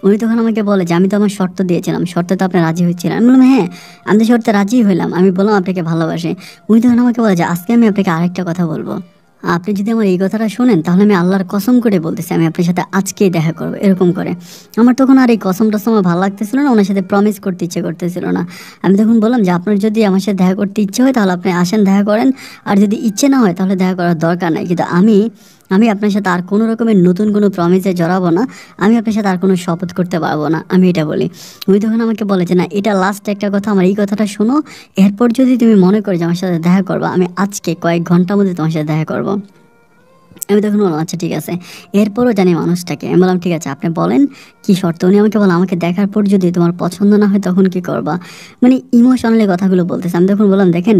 উনি তখন আমাকে বলে যে আমি তো আমার শর্ত দিয়েছিলাম, শর্তে তো আপনি রাজি হয়েছিলেন। আমি বললাম হ্যাঁ আমি তো শর্তে রাজি হইলাম, আমি বললাম আপনাকে ভালোবাসি। উনি তখন আমাকে বলে যে আজকে আমি আপনাকে আরেকটা কথা বলবো, আপনি যদি আমার এই কথাটা শোনেন তাহলে আমি আল্লাহর কসম করে বলতেছি আমি আপনার সাথে আজকেই দেখা করবো, এরকম করে। আমার তখন আর এই কসম টসম আমার ভালো লাগতেছিল না, ওনার সাথে প্রমিস করতে ইচ্ছে করতেছিল না। আমি তখন বললাম যে আপনার যদি আমার সাথে দেখা করতে ইচ্ছে হয় তাহলে আপনি আসেন, দেখা করেন, আর যদি ইচ্ছে না হয় তাহলে দেখা করার দরকার নাই। কিন্তু আমি আমি আপনার সাথে আর কোনো রকমের নতুন কোনো প্রমিসে জড়াবো না, আমি আপনার সাথে আর কোনো শপথ করতে পারবো না, আমি এটা বলি। উনি তখন আমাকে বলে যে না এটা লাস্ট একটা কথা, আমার এই কথাটা শোনো, এরপর যদি তুমি মনে করো যে আমার সাথে দেখা করবো, আমি আজকে কয়েক ঘন্টার মধ্যে তোমার সাথে দেখা করবো। আমি তখন বললাম আচ্ছা ঠিক আছে। এরপরও জানি মানুষটাকে, আমি বললাম ঠিক আছে আপনি বলেন কী শর্ত? উনি আমাকে বললাম আমাকে দেখার পর যদি তোমার পছন্দ না হয় তখন কি করবা, মানে ইমোশনালি কথাগুলো বলতেছে। আমি তখন বললাম দেখেন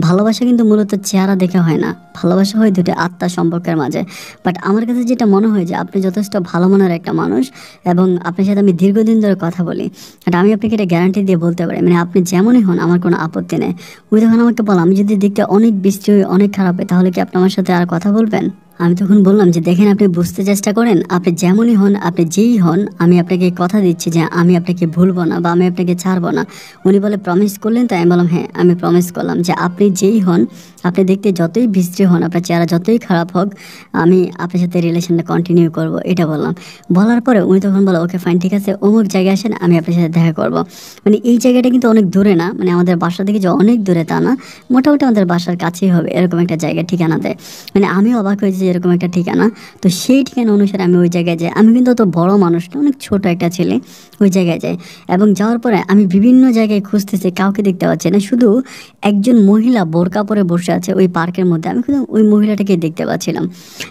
ভালোবাসা কিন্তু মূলত চেহারা দেখে হয় না, ভালোবাসা হয় দুটো আত্মার সম্পর্কের মাঝে। বাট আমার কাছে যেটা মনে হয় যে আপনি যথেষ্ট ভালো মনের একটা মানুষ এবং আপনার সাথে আমি দীর্ঘদিন ধরে কথা বলি, আর আমি আপনাকে এটা গ্যারান্টি দিয়ে বলতে পারি মানে আপনি যেমনই হন আমার কোনো আপত্তি নেই। উনি তখন আমাকে বললাম আমি যদি দেখতে অনেক বৃষ্টি হই, অনেক খারাপ হয়, তাহলে কি আপনি আমার সাথে আর কথা বলবেন? আমি তখন বললাম যে দেখেন আপনি বুঝতে চেষ্টা করেন, আপনি যেমনই হন, আপনি যেই হন, আমি আপনাকে কথা দিচ্ছি যে আমি আপনাকে ভুলবো না বা আমি আপনাকে ছাড়বো না। উনি বলে প্রমিস করলেন? তো আমি বললাম হ্যাঁ আমি প্রমিস করলাম যে আপনি যেই হন, আপনি দেখতে যতই বিশ্রী হন, আপনার চেহারা যতই খারাপ হোক, আমি আপনার সাথে রিলেশনটা কন্টিনিউ করব, এটা বললাম। বলার পরে উনি তখন বলো ওকে ফাইন ঠিক আছে অমুক জায়গায় আসেন, আমি আপনার সাথে দেখা করব। মানে এই জায়গাটা কিন্তু অনেক দূরে না, মানে আমাদের বাসা থেকে যে অনেক দূরে তা না, মোটামুটি আমাদের বাসার কাছেই হবে এরকম একটা জায়গা ঠিকানা দেয়। মানে আমি অবাক হয়েছি এরকম একটা ঠিকানা। তো সেই ঠিকানা অনুসারে আমি ওই জায়গায় যাই। আমি কিন্তু অত বড় মানুষ না, অনেক ছোট একটা ছেলে, ওই জায়গায় যাই। এবং যাওয়ার পরে আমি বিভিন্ন জায়গায় খুঁজতেছি, কাউকে দেখতে পাচ্ছি না, শুধু একজন মহিলা বোরকা পরে বসে আছে ওই পার্কের মধ্যে, আমি শুধু ওই মহিলাটাকে দেখতে পাচ্ছিলাম।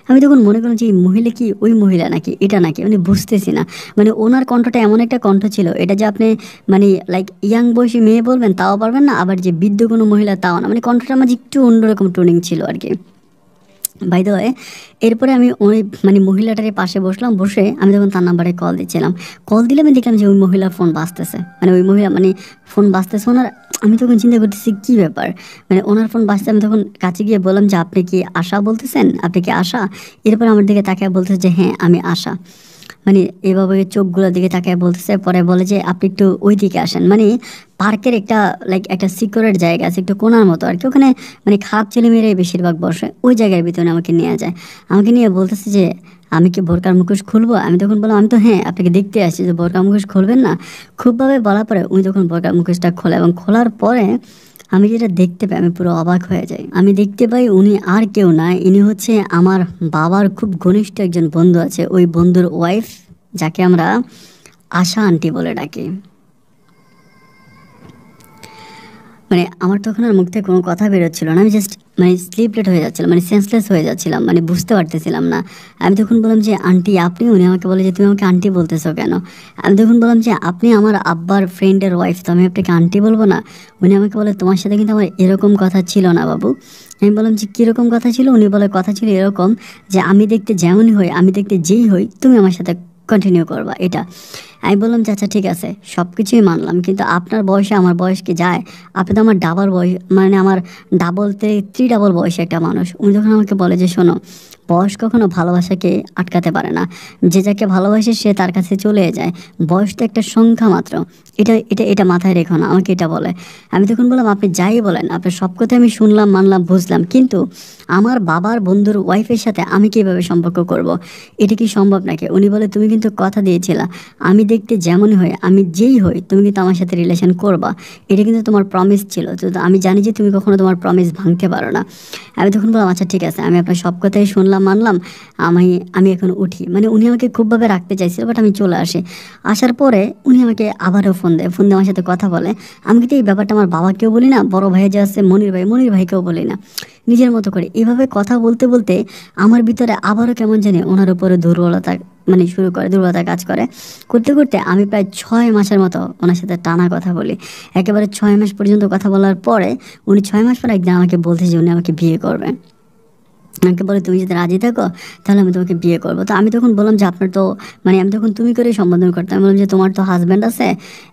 আমি তখন মনে করলাম যে এই মহিলা কি ওই মহিলা নাকি এটা নাকি, মানে বুঝতেছি না। মানে ওনার কণ্ঠটা এমন একটা কণ্ঠ ছিল, এটা যে আপনি মানে লাইক ইয়াং বয়সী মেয়ে বলবেন তাও পারবেন না, আবার যে বৃদ্ধ কোনো মহিলা তাও না, মানে কণ্ঠটার মাঝে একটু অন্যরকম টোনিং ছিল আর কি। বাই দ্য ওয়ে এরপরে আমি ওই মানে মহিলাটার পাশে বসলাম, বসে আমি তখন তার নাম্বারে কল দিচ্ছিলাম। কল দিলে আমি দেখলাম যে ওই মহিলার ফোন বাজতেছে, মানে ওই মহিলা মানে ফোন বাজতেছে ওনার। আমি তখন চিন্তা করতেছি কী ব্যাপার, মানে ওনার ফোন বাজতে। আমি তখন কাছে গিয়ে বললাম যে আপনি কি আশা বলতেছেন, আপনি কি আশা? এরপর আমার দিকে তাকিয়ে বলতেছে যে হ্যাঁ আমি আশা। মানে এভাবে চোখগুলোর দিকে তাকায় বলতেছে, পরে বলে যে আপনি একটু ওই দিকে আসেন, মানে পার্কের একটা লাইক একটা সিকিউরেট জায়গা আছে একটু কোণার মতো আর কি, ওখানে মানে খারাপ ছেলেমেয়েরাই বেশিরভাগ বসে, ওই জায়গার ভিতরে আমাকে নিয়ে যায়। আমাকে নিয়ে বলতেছে যে আমি কি বোরকার মুখোশ খুলবো? আমি তখন বললাম আমি তো হ্যাঁ আপনাকে দেখতে আসছি, যে বোরকার মুখোশ খুলবেন না? খুবভাবে বলার পরে উনি তখন বোরকার মুখোশটা খোলে এবং খোলার পরে আমি যেটা দেখতে পাই আমি পুরো অবাক হয়ে যাই। আমি দেখতে পাই উনি আর কেউ না, ইনি হচ্ছে আমার বাবার খুব ঘনিষ্ঠ একজন বন্ধু আছে, ওই বন্ধুর ওয়াইফ, যাকে আমরা আশা আন্টি বলে ডাকি। মানে আমার তখন আর মুখ থেকে কোনো কথা বেরোচ্ছিল না, আমি জাস্ট মানে স্লিপলেট হয়ে যাচ্ছিলাম, মানে সেন্সলেস হয়ে যাচ্ছিলাম, মানে বুঝতে পারতেছিলাম না। আমি তখন বললাম যে আন্টি আপনি? উনি আমাকে বলে যে তুমি আমাকে আন্টি বলতেছো কেন? আমি তখন বললাম যে আপনি আমার আব্বার ফ্রেন্ডের ওয়াইফ, তো আমি আপনাকে আন্টি বলবো না? উনি আমাকে বলে তোমার সাথে কিন্তু আমার এরকম কথা ছিল না বাবু। আমি বললাম যে কীরকম কথা ছিল? উনি বলে কথা ছিল এরকম যে আমি দেখতে যেমনই হই, আমি দেখতে যেই হই, তুমি আমার সাথে কন্টিনিউ করবা, এটা। আমি বললাম যে আচ্ছা ঠিক আছে, সব কিছুই মানলাম, কিন্তু আপনার বয়সে আমার বয়স কি যায়? আপনি তো আমার ডাবল বয়স, মানে আমার ডাবলতে থ্রি ডাবল বয়সে একটা মানুষ। উনি যখন আমাকে বলে যে শোনো, বয়স কখনো ভালোবাসাকে আটকাতে পারে না। যে যাকে ভালোবাসে সে তার কাছে চলে যায়। বয়স তো একটা সংখ্যা মাত্র। এটা এটা এটা মাথায় রেখো না, আমাকে এটা বলে। আমি তখন বললাম আপনি যাই বলেন, আপনার সব কথা আমি শুনলাম, মানলাম, বুঝলাম, কিন্তু আমার বাবার বন্ধুর ওয়াইফের সাথে আমি কীভাবে সম্পর্ক করব? এটা কি সম্ভব নাকি? উনি বলে তুমি কিন্তু কথা দিয়েছিলা, আমি দেখতে যেমনই হই, আমি যেই হই, তুমি কিন্তু আমার সাথে রিলেশন করবা। এটা কিন্তু তোমার প্রমিস ছিল, তো আমি জানি যে তুমি কখনো তোমার প্রমিস ভাঙতে পারো না। আমি তখন বললাম আচ্ছা ঠিক আছে, আমি আপনার সব কথাই শুনলাম, মানলাম, আমি আমি এখন উঠি। মানে উনি আমাকে খুবভাবে রাখতে চাইছিল, বাট আমি চলে আসি। আসার পরে উনি আমাকে আবারও ফোন দেয়, ফোন দিয়ে আমার সাথে কথা বলে। আমি কিন্তু এই ব্যাপারটা আমার বাবাকেও বলি না, বড় ভাই যে আছে মনির ভাই, মনির ভাইকেও বলি না, নিজের মতো করে। এভাবে কথা বলতে বলতে আমার ভিতরে আবারও কেমন জানি ওনার উপরে দুর্বলতা মানে শুরু করে, দুর্বলতা কাজ করে। করতে করতে আমি প্রায় 6 মাসের মতো ওনার সাথে টানা কথা বলি। একেবারে 6 মাস পর্যন্ত কথা বলার পরে উনি 6 মাস পর একদিন আমাকে বলছে যে উনি আমাকে বিয়ে করবেন। আমাকে বলে তুমি যদি রাজি থাকো তাহলে আমি তোমাকে বিয়ে করবো। তো আমি তখন বললাম যে আপনার তো, মানে আমি তখন তুমি করেই সম্বোধন করতাম। আমি বললাম যে তোমার তো হাজব্যান্ড আছে,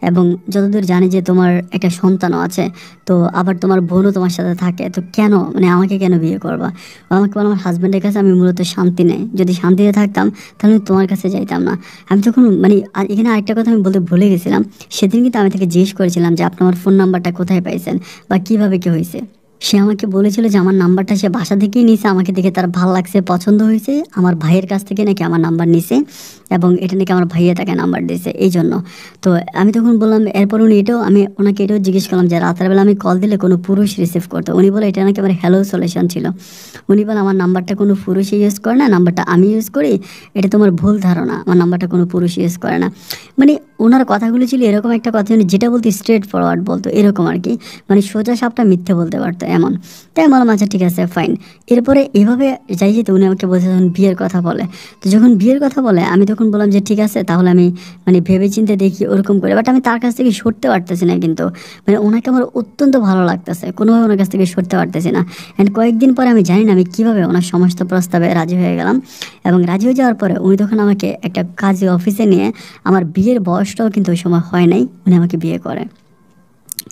এবং যতদূর জানি যে তোমার একটা সন্তানও আছে, তো আবার তোমার বোনও তোমার সাথে থাকে, তো কেন, মানে আমাকে কেন বিয়ে করবা? ও আমাকে বলে আমার হাজব্যান্ডের কাছে আমি মূলত শান্তি নেই, যদি শান্তিতে থাকতাম তাহলে আমি তোমার কাছে যাইতাম না। আমি তখন মানে এখানে আরেকটা কথা আমি বলতে ভুলে গেছিলাম। সেদিন কিন্তু আমি তাকে জিজ্ঞেস করেছিলাম যে আপনি আমার ফোন নাম্বারটা কোথায় পাইছেন বা কীভাবে কি হয়েছে। সে আমাকে বলেছিল যে আমার নাম্বারটা সে বাসা থেকেই নিছে, আমাকে দেখে তার ভালো লাগছে, পছন্দ হয়েছে, আমার ভাইয়ের কাছ থেকে নাকি আমার নাম্বার নিছে, এবং এটা নাকি আমার ভাইয়া তাকে নাম্বার দিয়েছে এই জন্য। তো আমি তখন বললাম, এরপর উনি এটাও, আমি ওনাকে এটাও জিজ্ঞেস করলাম যে রাতের বেলা আমি কল দিলে কোনো পুরুষ রিসিভ করতো? উনি বলে এটা নাকি আমার হ্যালো সলিউশন ছিল। উনি বলে আমার নাম্বারটা কোনো পুরুষই ইউজ করে না, নাম্বারটা আমি ইউজ করি, এটা তোমার ভুল ধারণা, আমার নাম্বারটা কোনো পুরুষ ইউজ করে না। মানে ওনার কথাগুলো ছিল এরকম একটা কথা, উনি যেটা বলতে স্ট্রেট ফরওয়ার্ড বলতো, এরকম আর কি, মানে সোজা সাপটা মিথ্যে বলতে পারতো এমন। তাই আমি বললাম আচ্ছা ঠিক আছে ফাইন। এরপরে এভাবে যাই যেতে উনি আমাকে বলছে যখন বিয়ের কথা বলে, তো যখন বিয়ের কথা বলে আমি তখন বললাম যে ঠিক আছে তাহলে আমি মানে ভেবে চিন্তে দেখি ওরকম করে। বাট আমি তার কাছ থেকে সরতে পারতেছি না, কিন্তু মানে ওনাকে আমার অত্যন্ত ভালো লাগতেছে, কোনোভাবে ওনার কাছ থেকে সরতে পারতেছি না। অ্যান্ড কয়েকদিন পরে আমি জানি না আমি কীভাবে ওনার সমস্ত প্রস্তাবে রাজি হয়ে গেলাম। এবং রাজি হয়ে যাওয়ার পরে উনি তখন আমাকে একটা কাজে অফিসে নিয়ে, আমার বিয়ের বয়সটাও কিন্তু ওই সময় হয় নাই, উনি আমাকে বিয়ে করে।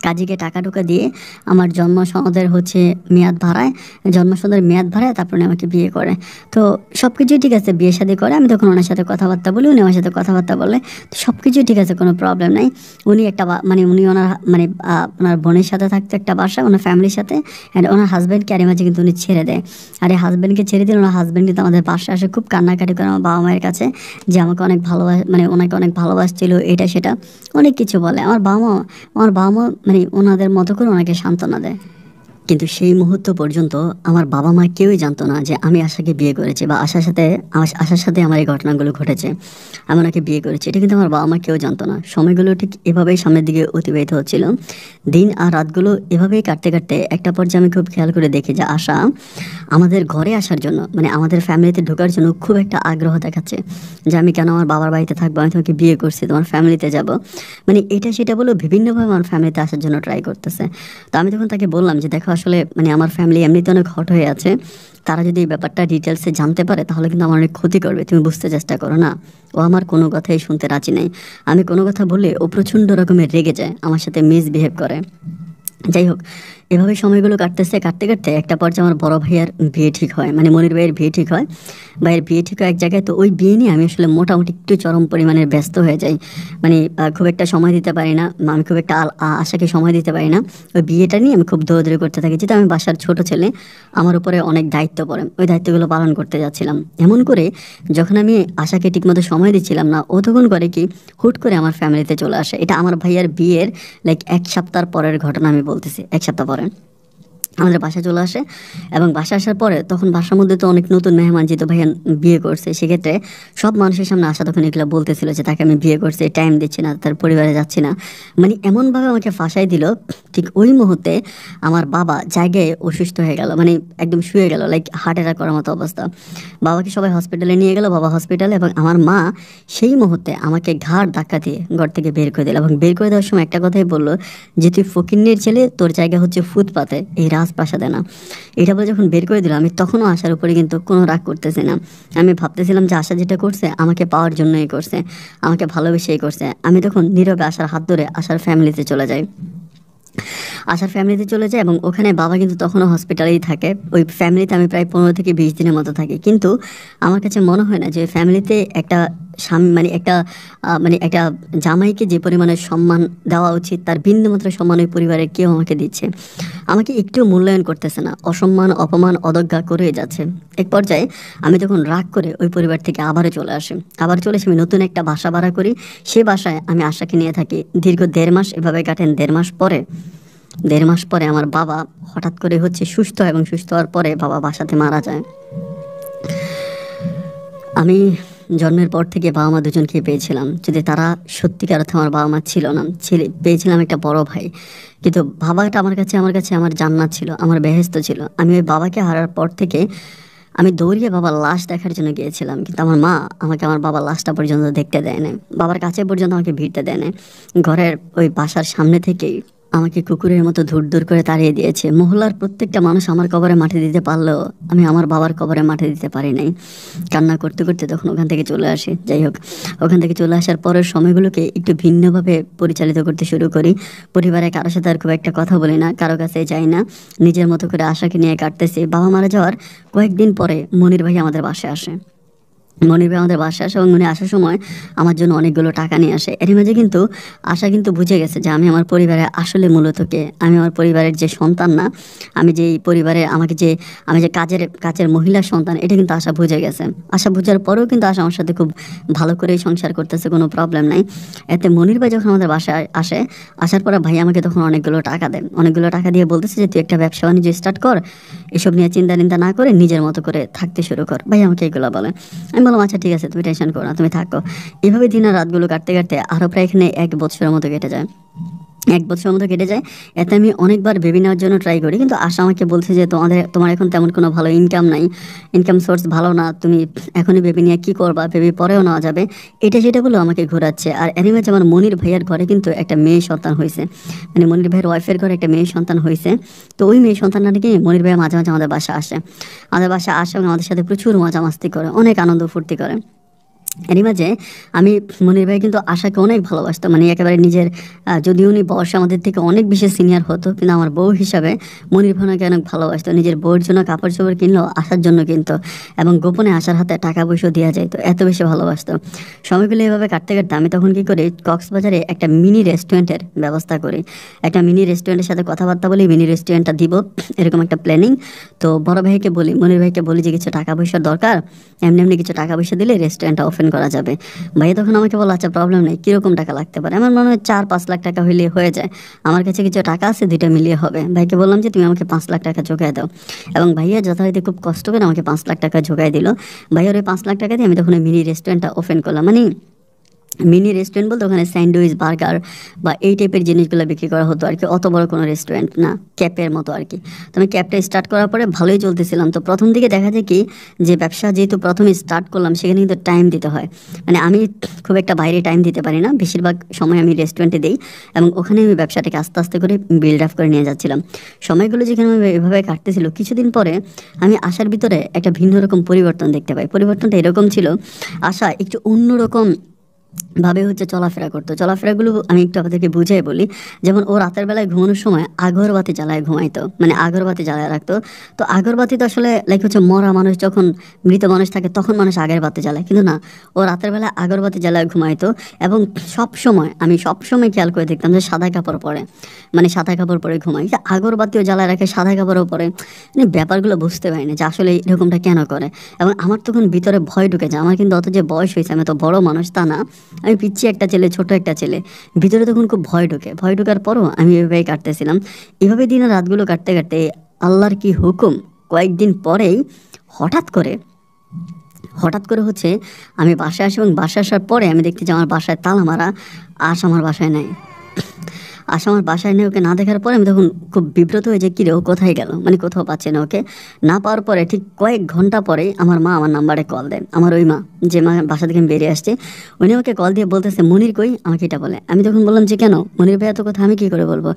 কাজীকে টাকা টুকা দিয়ে আমার জন্ম সনদের হচ্ছে মেয়াদ ভাড়ায়, জন্ম সনদের মেয়াদ ভাড়ায় তারপরে উনি আমাকে বিয়ে করে। তো সব কিছুই ঠিক আছে, বিয়ে শাদী করে। আমি তখন ওনার সাথে কথাবার্তা বলি, উনি আমার সাথে কথাবার্তা বলে, তো সব কিছুই ঠিক আছে, কোনো প্রবলেম নাই। উনি একটা মানে উনি ওনার মানে ওনার বোনের সাথে থাকতো একটা বাসা, ওনার ফ্যামিলির সাথে। অ্যান্ড ওনার হাজব্যান্ডকে আরে মাঝে কিন্তু উনি ছেড়ে দেয়। আর এই হাজব্যান্ডকে ছেড়ে দিলে ওনার হাজব্যান্ড কিন্তু আমাদের বাসায় আসে খুব কান্নাকাটি করে আমার বাবা মায়ের কাছে, যে আমাকে অনেক মানে ওনাকে অনেক ভালোবাসছিল, এটা সেটা অনেক কিছু বলে। আমার বাবা মা মানে ওনাদের মতো করে ওনাকে সান্ত্বনা দেয়। কিন্তু সেই মুহূর্ত পর্যন্ত আমার বাবা মা কেউই জানতো না যে আমি আশাকে বিয়ে করেছি, বা আশার সাথে আমার এই ঘটনাগুলো ঘটেছে, আমি ওনাকে বিয়ে করেছি, এটা কিন্তু আমার বাবা মা কেউ জানতো না। সময়গুলো ঠিক এভাবেই সামনের দিকে অতিবাহিত হচ্ছিল, দিন আর রাতগুলো এভাবেই কাটতে কাটতে একটা পর্যায়ে আমি খুব খেয়াল করে দেখি যে আশা আমাদের ঘরে আসার জন্য, মানে আমাদের ফ্যামিলিতে ঢোকার জন্য খুব একটা আগ্রহ দেখাচ্ছে, যে আমি কেন আমার বাবার বাড়িতে থাকবো, আমি তোমাকে বিয়ে করছি, তোমার ফ্যামিলিতে যাব, মানে এটা সেটা বলে বিভিন্নভাবে আমার ফ্যামিলিতে আসার জন্য ট্রাই করতেছে। তো আমি তখন তাকে বললাম যে দেখো আসলে মানে আমার ফ্যামিলি এমনিতে অনেক হট হয়ে আছে, তারা যদি এই ব্যাপারটা ডিটেলসে জানতে পারে তাহলে কিন্তু আমার অনেক ক্ষতি করবে, তুমি বুঝতে চেষ্টা করো না। ও আমার কোনো কথাই শুনতে রাজি নেই। আমি কোনো কথা বললে ও প্রচণ্ড রকমের রেগে যায়, আমার সাথে মিসবিহেভ করে। যাই হোক, এভাবে সময়গুলো কাটতেছে, কাটতে কাটতে একটা পর্যায়ে আমার বড় ভাইয়ের বিয়ে ঠিক হয়, মানে মনির ভাইয়ের বিয়ে ঠিক হয়। ভাইয়ের বিয়ে ঠিক হয় এক জায়গায়। তো ওই বিয়ে নিয়ে আমি আসলে মোটামুটি একটু চরম পরিমাণে ব্যস্ত হয়ে যাই, মানে খুব একটা সময় দিতে পারি না, আমি খুব একটা আশাকে সময় দিতে পারি না। ওই বিয়েটা নিয়ে আমি খুব দৌড়াদৌড়ি করতে থাকি, যেহেতু আমি বাসার ছোট ছেলে, আমার উপরে অনেক দায়িত্ব পড়ে, ওই দায়িত্বগুলো পালন করতে যাচ্ছিলাম। এমন করে যখন আমি আশাকে ঠিকমতো সময় দিচ্ছিলাম না, ও তখন করে কি হুট করে আমার ফ্যামিলিতে চলে আসে। এটা আমার ভাইয়ার বিয়ের লাইক 1 সপ্তাহ পরের ঘটনা আমি বলতেছি, 1 সপ্তাহ পরে আমাদের বাসায় চলে আসে। এবং বাসায় আসার পরে তখন বাসার মধ্যে তো অনেক নতুন মেহমান, যেহেতু ভাইয়া বিয়ে করছে, সেক্ষেত্রে সব মানুষের সামনে আসা তখন এগুলো বলতেছিল যে তাকে আমি বিয়ে করছি, টাইম দিচ্ছি না, তার পরিবারে যাচ্ছি না, মানে এমনভাবে আমাকে ফাঁসাই দিল। ঠিক ওই মুহূর্তে আমার বাবা জায়গায় অসুস্থ হয়ে গেল, মানে একদম শুয়ে গেল, লাইক হার্ট অ্যাটাক করার মতো অবস্থা। বাবাকে সবাই হসপিটালে নিয়ে গেল, বাবা হসপিটালে, এবং আমার মা সেই মুহূর্তে আমাকে ঘাড় ধাক্কা দিয়ে ঘর থেকে বের করে দিল। এবং বের করে দেওয়ার সময় একটা কথাই বললো যে তুই ফকিন্নির ছেলে, তোর জায়গা হচ্ছে ফুটপাতে, এই রাজপ্রাসাদে না। এটা বলে যখন বের করে দিল, আমি তখনও আশার উপরে কিন্তু কোনো রাগ করতেছি না। আমি ভাবতেছিলাম যে আশা যেটা করছে আমাকে পাওয়ার জন্যই করছে, আমাকে ভালোবেসেই করছে। আমি তখন নীরবে আশার হাত ধরে আশার ফ্যামিলিতে চলে যাই। আশার ফ্যামিলিতে চলে যায় এবং ওখানে বাবা কিন্তু তখনও হসপিটালেই থাকে। ওই ফ্যামিলিতে আমি প্রায় 15 থেকে 20 দিনের মতো থাকি। কিন্তু আমার কাছে মনে হয় না যে ফ্যামিলিতে একটা স্বামী মানে একটা জামাইকে যে পরিমাণে সম্মান দেওয়া উচিত তার বিন্দুমাত্র সম্মান ওই পরিবারের কেউ আমাকে দিচ্ছে। আমাকে একটুও মূল্যায়ন করতেছে না, অসম্মান অপমান অবজ্ঞা করে যাচ্ছে। এক পর্যায়ে আমি তখন রাগ করে ওই পরিবার থেকে আবারও চলে আসি। আবার চলে এসে আমি নতুন একটা বাসা ভাড়া করি। সে বাসায় আমি আশাকে নিয়ে থাকি। দীর্ঘ 1.5 মাস এভাবে কাটেন। 1.5 মাস পরে আমার বাবা হঠাৎ করে সুস্থ হয় এবং সুস্থ হওয়ার পরে বাবা বাসাতে মারা যায়। আমি জন্মের পর থেকে বাবা মা দুজনকে পেয়েছিলাম। যদি তারা সত্যিকার অর্থে আমার বাবা মা ছিল না, পেয়েছিলাম একটা বড় ভাই। কিন্তু বাবাটা আমার কাছে আমার জান্নাত ছিল, আমার বেহেশত ছিল। আমি ওই বাবাকে হারার পর থেকে আমি দৌড়িয়ে বাবার লাশ দেখার জন্য গিয়েছিলাম, কিন্তু আমার মা আমাকে আমার বাবার লাশটা পর্যন্ত দেখতে দেয় না, বাবার কাছে পর্যন্ত আমাকে ভিড়তে দেয় না। ঘরের ওই বাসার সামনে থেকেই আমাকে কুকুরের মতো ধুর করে তাড়িয়ে দিয়েছে। মহল্লার প্রত্যেকটা মানুষ আমার কবরে মাটি দিতে পারলেও আমি আমার বাবার কবরে মাটি দিতে পারি নাই। কান্না করতে করতে তখন ওখান থেকে চলে আসি। যাই হোক, ওখান থেকে চলে আসার পরের সময়গুলোকে একটু ভিন্নভাবে পরিচালিত করতে শুরু করি। পরিবারে কারোর সাথে আর খুব একটা কথা বলি না, কারো কাছে যাই না, নিজের মতো করে আশাকে নিয়ে কাটতেছি। বাবা মারা যাওয়ার কয়েকদিন পরে মনির ভাই আমাদের বাসায় আসে। মনির ভাই আমাদের বাসায় আসে এবং উনি আসার সময় আমার জন্য অনেকগুলো টাকা নিয়ে আসে। এরই মাঝে কিন্তু আশা কিন্তু বুঝে গেছে যে আমি আমার পরিবারে আসলে মূলত কে। আমি আমার পরিবারের যে সন্তান না, আমি যে পরিবারে আমি যে কাজের মহিলার সন্তান, এটা কিন্তু আশা বুঝে গেছে। আশা বুঝার পরেও কিন্তু আশা আমার সাথে খুব ভালো করেই সংসার করতেছে, কোনো প্রবলেম নাই। এতে মনির ভাই যখন আমাদের বাসায় আসে, আসার পরে ভাই আমাকে তখন অনেকগুলো টাকা দেয়। অনেকগুলো টাকা দিয়ে বলতেছে যে তুই একটা ব্যবসা বাণিজ্য স্টার্ট কর, এসব নিয়ে চিন্তা না করে নিজের মতো করে থাকতে শুরু কর। ভাই আমাকে এগুলো বলে। আমি বললাম আচ্ছা ঠিক আছে, তুমি টেনশন করো না, তুমি থাকো। এভাবে দিন আর রাতগুলো কাটতে কাটতে আরও প্রায় এখানে 1 বছরের মতো কেটে যায়। 1 বছরের মতো কেটে যায়। এতে আমি অনেকবার বেবি নেওয়ার জন্য ট্রাই করি, কিন্তু আশা আমাকে বলছে যে তোমার এখন তেমন কোনো ভালো ইনকাম নাই, ইনকাম সোর্স ভালো না, তুমি এখনই বেবি নিয়ে কী করবা, বেবি পরেও নেওয়া যাবে, এটা সেটা বলেও আমাকে ঘোরাচ্ছে। আর এরই মাঝে আমার মনির ভাইয়ের ঘরে কিন্তু একটা মেয়ে সন্তান হয়েছে, মানে মনির ভাইয়ের ওয়াইফের ঘরে একটা মেয়ে সন্তান হয়েছে। তো ওই মেয়ে সন্তানটাকে মনির ভাই মাঝে মাঝে আমাদের বাসায় আসে। এবং আমাদের সাথে প্রচুর মজা মাস্তি করে, অনেক আনন্দ ফুর্তি করে। এরই মাঝে আমি মনির ভাই কিন্তু আশাকে অনেক ভালোবাসতো, মানে একেবারে নিজের, যদিও উনি বয়সে আমাদের থেকে অনেক বেশি সিনিয়র হতো, কিন্তু আমার বউ হিসাবে মনির ভাই ওনাকে অনেক ভালোবাসতো। নিজের বউয়ের জন্য কাপড় চোপড় কিনলো, আশার জন্য কিনতো, এবং গোপনে আশার হাতে টাকা পয়সা দেওয়া যাইতো, এত বেশি ভালোবাসতো। সময়গুলো এভাবে কাটতে কাটতে আমি তখন কী করি, কক্সবাজারে একটা মিনি রেস্টুরেন্টের ব্যবস্থা করি। একটা মিনি রেস্টুরেন্টের সাথে কথাবার্তা বলি, মিনি রেস্টুরেন্টটা দিব, এরকম একটা প্ল্যানিং। তো বড় ভাইকে বলি, মনির ভাইকে বলি যে কিছু টাকা পয়সার দরকার, এমনি কিছু টাকা পয়সা দিলে রেস্টুরেন্টটা ওপেন করা যাবে। ভাইয়া তখন আমাকে বলো আচ্ছা প্রবলেম নেই, কীরকম টাকা লাগতে পারে। আমার মনে হয় 4-5 লাখ টাকা হইলে হয়ে যায়, আমার কাছে কিছু টাকা আছে, 2টা মিলিয়ে হবে। ভাইকে বললাম যে তুমি আমাকে 5 লাখ টাকা জোগায় দাও, এবং ভাইয়া যথারীতি খুব কষ্ট করে আমাকে 5 লাখ টাকা জোগায় দিল। ভাইয়ার ওই 5 লাখ টাকা দিয়ে আমি তখন মিনি রেস্টুরেন্টটা ওপেন করলাম। মানে মিনি রেস্টুরেন্ট বলতে ওখানে স্যান্ডউইচ, বার্গার বা এই টাইপের জিনিসগুলো বিক্রি করা হতো আর কি, অত বড় কোনো রেস্টুরেন্ট না, ক্যাপের মতো আর কি। তো আমি ক্যাপটা স্টার্ট করার পরে ভালোই চলতেছিলাম। তো প্রথম দিকে দেখা যায় কি, যে ব্যবসা যেহেতু প্রথমে স্টার্ট করলাম, সেখানে কিন্তু টাইম দিতে হয়। মানে আমি খুব একটা বাইরে টাইম দিতে পারি না, বেশিরভাগ সময় আমি রেস্টুরেন্টে দিই, এবং ওখানে আমি ব্যবসাটাকে আস্তে আস্তে করে বিল্ড আপ করে নিয়ে যাচ্ছিলাম। সময়গুলো যেখানে আমি এভাবে কাটতেছিল, কিছুদিন পরে আমি আশার ভিতরে একটা ভিন্ন রকম পরিবর্তন দেখতে পাই। পরিবর্তনটা এরকম ছিল, আশা একটু অন্যরকম ভাবে চলাফেরা করতো। চলাফেরাগুলো আমি একটু আপনাদেরকে বুঝাই বলি। যেমন ও রাতের বেলায় ঘুমানোর সময় আগরবাতি জ্বালায় ঘুমাইতো, মানে আগরবাতি জ্বালায় রাখতো। তো আগরবাতি তো আসলে মরা মানুষ, যখন মৃত মানুষ থাকে তখন মানুষ আগরবাতি জ্বালায়, কিন্তু না, ও রাতের বেলায় আগরবাতি জ্বালায় ঘুমাইতো। এবং আমি সবসময় খেয়াল করে দেখতাম যে সাদা কাপড় পরে, মানে সাদা কাপড় পরে ঘুমাই, যে আগরবাতিও জ্বালায় রাখে, সাদা কাপড়ও পরে। মানে ব্যাপারগুলো বুঝতে পারি না যে আসলে এরকমটা কেন করে। এবং আমার তখন ভিতরে ভয় ঢুকে যায়। আমার কিন্তু অত যে বয়স হয়েছে, আমি তো বড় মানুষ তা না, আমি পিচ্ছি একটা ছেলে, ছোট একটা ছেলে, ভিতরে তখন খুব ভয় ঢোকে। ভয় ঢোকার পরও আমি এভাবেই কাটতেছিলাম। এভাবে দিনের রাতগুলো কাটতে কাটতে আল্লাহর কি হুকুম, কয়েকদিন পরেই হঠাৎ করে আমি বাসায় আসি, এবং বাসায় আসার পরে আমি দেখতে যে আমার বাসায় তালা মারা, আমার বাসায় নাই। আমার বাসায় নেই, ওকে না দেখার পরে আমি তখন খুব বিব্রত হয়ে যে কিরে ও কোথায় গেল, মানে কোথাও পাচ্ছে না ওকে। না পাওয়ার পরে ঠিক কয়েক ঘন্টা পরে আমার মা আমার নাম্বারে কল দেয়। আমার ওই মা, যে মা বাসা থেকে আমি বেরিয়ে আসছে, উনি আমাকে কল দিয়ে বলতেছে মনির কই, আমাকে এটা বলে। আমি তখন বললাম যে কেন, মনির ভাই এত কথা আমি কী করে বলবো।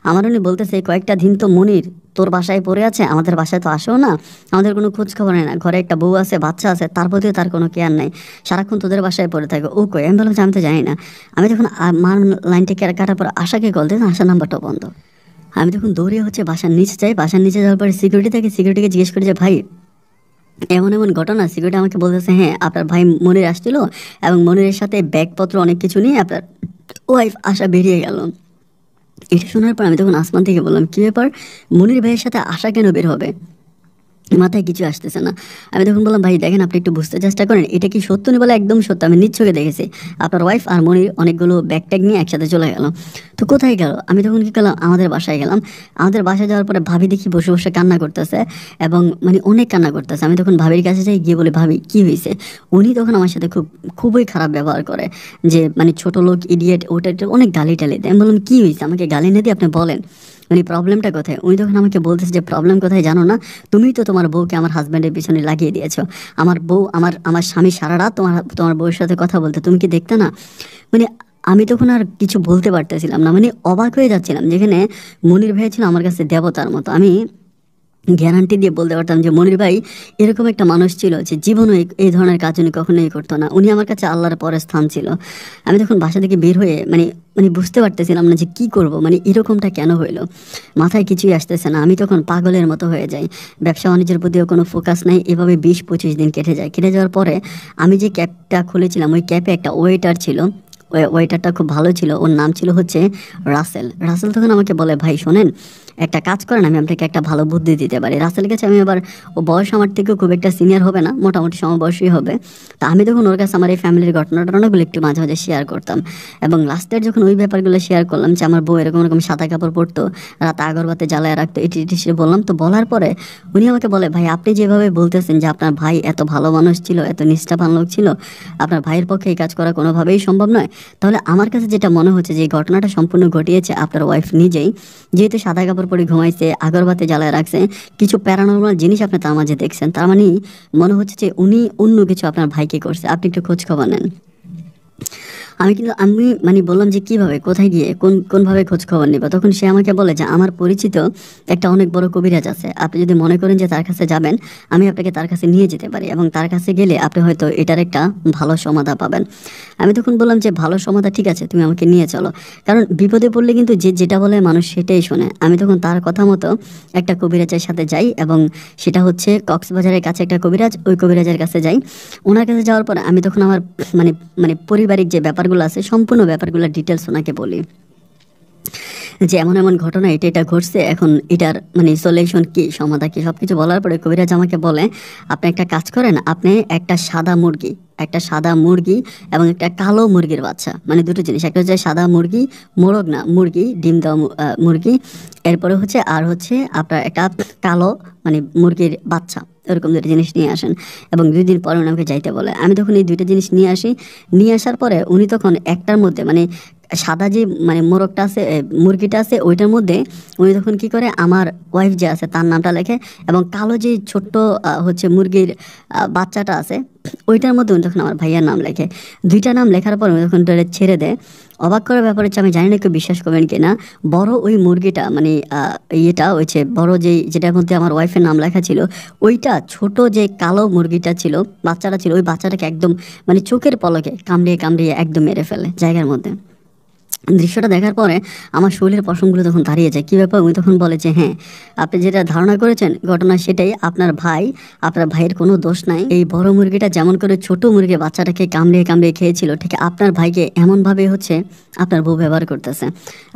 আমার উনি বলতেছে কয়েকটা দিন তো মনির তোর বাসায় পড়ে আছে, আমাদের বাসায় তো আসেও না, আমাদের কোনো খোঁজ খবর নেই না, ঘরে একটা বউ আছে, বাচ্চা আছে, তার প্রতিও তার কোনো কেয়ার নাই, সারাক্ষণ তোদের বাসায় পড়ে থাকে। ও কই? আমি বললাম যে আমি তো জানি না। আমি যখন মার লাইনটা কাটার পর আশাকে কল দিই, আশার নাম্বারটা বন্ধ। আমি তখন দৌড়ে হচ্ছে বাসার নিচে যাই, বাসার নিচে যাওয়ার পরে সিকিউরিটিকে জিজ্ঞেস করি যে ভাই এমন এমন ঘটনা। সিকিউরিটি আমাকে বলতেছে হ্যাঁ আপনার ভাই মনির আসছিল এবং মনিরের সাথে ব্যাগপত্র অনেক কিছু নিয়ে আপনার ওয়াইফ আশা বেরিয়ে গেল। এটা শোনার পর আমি তখন আসমান থেকে বললাম কী ব্যাপার, মনির ভাইয়ের সাথে আশা কেন বের হবে? মাথায় কিছু আসতেছে না। আমি তখন বললাম ভাই দেখেন আপনি একটু বুঝতে চেষ্টা করেন, এটা কি সত্য নি? বলে একদম সত্য, আমি নিজ চোখে দেখেছি আপনার ওয়াইফ আর মনির অনেকগুলো ব্যাগ ট্যাগ নিয়ে একসাথে চলে গেল। তো কোথায় গেল? আমি তখন কী করলাম, আমাদের বাসায় গেলাম। আমাদের বাসায় যাওয়ার পরে ভাবি দেখি বসে বসে কান্না করতেছে এবং মানে অনেক কান্না করতেছে। আমি তখন ভাবির কাছে যাই, গিয়ে বলে ভাবি কী হয়েছে? উনি তখন আমার সাথে খুবই খারাপ ব্যবহার করে, যে মানে ছোট লোক, ইডিয়েট, ওটা অনেক গালি টালি দেয়। আমি বললাম কী হয়েছে, আমাকে গালি না দিয়ে আপনি বলেন মানে প্রবলেমটা কোথায়? উনি তখন আমাকে বলতেছে যে প্রবলেম কোথায় জানো না, তুমিই তো তোমার বউকে আমার হাজব্যান্ডের পিছনে লাগিয়ে দিয়েছো। আমার বউ আমার স্বামী সারা রাত তোমার বউয়ের সাথে কথা বলতে, তুমি কি দেখতে না? মানে আমি তখন আর কিছু বলতে পারতেছিলাম না, মানে অবাক হয়ে যাচ্ছিলাম। যেখানে মনির ভাই ছিল আমার কাছে দেবতার মতো, আমি গ্যারান্টি দিয়ে বলতে পারতাম যে মনির ভাই এরকম একটা মানুষ ছিল যে জীবনও এই ধরনের কাজ উনি কখনোই করতো না। উনি আমার কাছে আল্লাহর পরে স্থান ছিল। আমি তখন বাসা থেকে বের হয়ে মানে মানে বুঝতে পারতেছিলাম না যে কি করব, মানে এরকমটা কেন হইলো, মাথায় কিছুই আসতেছে না। আমি তখন পাগলের মতো হয়ে যাই, ব্যবসা বাণিজ্যের প্রতিও কোনো ফোকাস নাই। এভাবে 20-25 দিন কেটে যায়। কেটে যাওয়ার পরে আমি যে ক্যাবটা খুলেছিলাম, ওই ক্যাবে একটা ওয়েটার ছিল। ওয়েটারটা খুব ভালো ছিল, ওর নাম ছিল হচ্ছে রাসেল। রাসেল তখন আমাকে বলে ভাই শোনেন, একটা কাজ করেন, আমি আপনাকে একটা ভালো বুদ্ধি দিতে পারি। রাসেলের কাছে আমি আবার, ও বয়স আমার থেকেও খুব একটা সিনিয়র হবে না, মোটামুটি সমবয়সী হবে। তা আমি তখন ওর কাছে আমার এই ফ্যামিলির ঘটনাটনাগুলো একটু মাঝে মাঝে শেয়ার করতাম। এবং লাস্টের যখন ওই ব্যাপারগুলো শেয়ার করলাম যে আমার বউ এরকম এরকম সাদা কাপড় পরতো, রাতে আগরবাতি জ্বালায় রাখতো, এটি সে বললাম। তো বলার পরে উনি আমাকে বলে ভাই আপনি যেভাবে বলতেছেন যে আপনার ভাই এত ভালো মানুষ ছিল, এত নিষ্ঠাবান লোক ছিল, আপনার ভাইয়ের পক্ষে এই কাজ করা কোনোভাবেই সম্ভব নয়। তাহলে আমার কাছে যেটা মনে হচ্ছে যে এই ঘটনাটা সম্পূর্ণ ঘটিয়েছে আপনার ওয়াইফ নিজেই, যেহেতু সাদা কাপড় পরে ঘুমাইছে, আগরবাতি জ্বালায় রাখছে, কিছু প্যারানর্মাল জিনিস আপনি তার মাঝে দেখছেন, তার মানে মনে হচ্ছে যে উনি অন্য কিছু আপনার ভাইকে করছে, আপনি একটু খোঁজ খবর নেন। আমি মানে বললাম যে কিভাবে, কোথায় গিয়ে, কোনভাবে খোঁজ খবর নিব? তখন সে আমাকে বলে যে আমার পরিচিত একটা অনেক বড় কবিরাজ আছে, আপনি যদি মনে করেন যে তার কাছে যাবেন, আমি আপনাকে তার কাছে নিয়ে যেতে পারি এবং তার কাছে গেলে আপনি হয়তো এটার একটা ভালো সমাধান পাবেন। আমি তখন বললাম যে ভালো সমাধান, ঠিক আছে তুমি আমাকে নিয়ে চলো, কারণ বিপদে পড়লে কিন্তু যে যেটা বলে মানুষ সেটাই শোনে। আমি তখন তার কথা মতো একটা কবিরাজের সাথে যাই এবং সেটা হচ্ছে কক্সবাজারের কাছে একটা কবিরাজ, ওই কবিরাজের কাছে যাই। ওনার কাছে যাওয়ার পর আমি তখন আমার মানে মানে পারিবারিক যে ব্যাপারগুলো আছে সম্পূর্ণ ব্যাপারগুলো ডিটেলস ওনাকে বলি, যে এমন এমন ঘটনা, এটা এটা ঘটছে, এখন এটার মানে সলিউশন কি, সমাধান কি, সবকিছু বলার পরে কবিরাজ আমাকে বলে আপনি একটা কাজ করেন, আপনি একটা সাদা মুরগি এবং একটা কালো মুরগির বাচ্চা, মানে দুটো জিনিস, একটা হচ্ছে সাদা মুরগি, মোরগ না মুরগি, ডিম দেওয়া মুরগি, এরপরে হচ্ছে আর হচ্ছে আপনার একটা কালো মানে মুরগির বাচ্চা, এরকম দুটো জিনিস নিয়ে আসেন এবং 2 দিন পরে উনি আমাকে যাইতে বলে। আমি তখন এই 2টা জিনিস নিয়ে আসি। নিয়ে আসার পরে উনি তখন একটার মধ্যে মানে সাদা যে মানে মোরগটা আছে, মুরগিটা আছে, ওইটার মধ্যে উনি তখন কি করে আমার ওয়াইফ যে আছে তার নামটা লেখে এবং কালো যে ছোট্ট হচ্ছে মুরগির বাচ্চাটা আছে ওইটার মধ্যে উনি তখন আমার ভাইয়ার নাম লেখে। 2টা নাম লেখার পর উনি তখন ছেড়ে দেয়। অবাক করার ব্যাপার হচ্ছে, আমি জানি না কেউ বিশ্বাস করবেন কি না, বড় ওই মুরগিটা মানে ইয়েটা হচ্ছে বড় যেটার মধ্যে আমার ওয়াইফের নাম লেখা ছিল, ওইটা ছোট যে কালো মুরগিটা ছিল, বাচ্চাটা ছিল, ওই বাচ্চাটাকে একদম মানে চোখের পলকে কামড়িয়ে কামড়িয়ে একদম মেরে ফেলে জায়গার মধ্যে। দৃশ্যটা দেখার পরে আমার শরীরের পশমগুলো তখন দাঁড়িয়ে যায়। কী ব্যাপার? উনি তখন বলে যে হ্যাঁ আপনি যেটা ধারণা করেছেন ঘটনা সেটাই, আপনার ভাইয়ের কোনো দোষ নাই। এই বড় মুরগিটা যেমন করে ছোট মুরগি বাচ্চাটাকে কামড়িয়ে কামড়িয়ে খেয়েছিল, ঠিক আপনার ভাইকে এমনভাবে হচ্ছে আপনার বউ ব্যবহার করতেছে।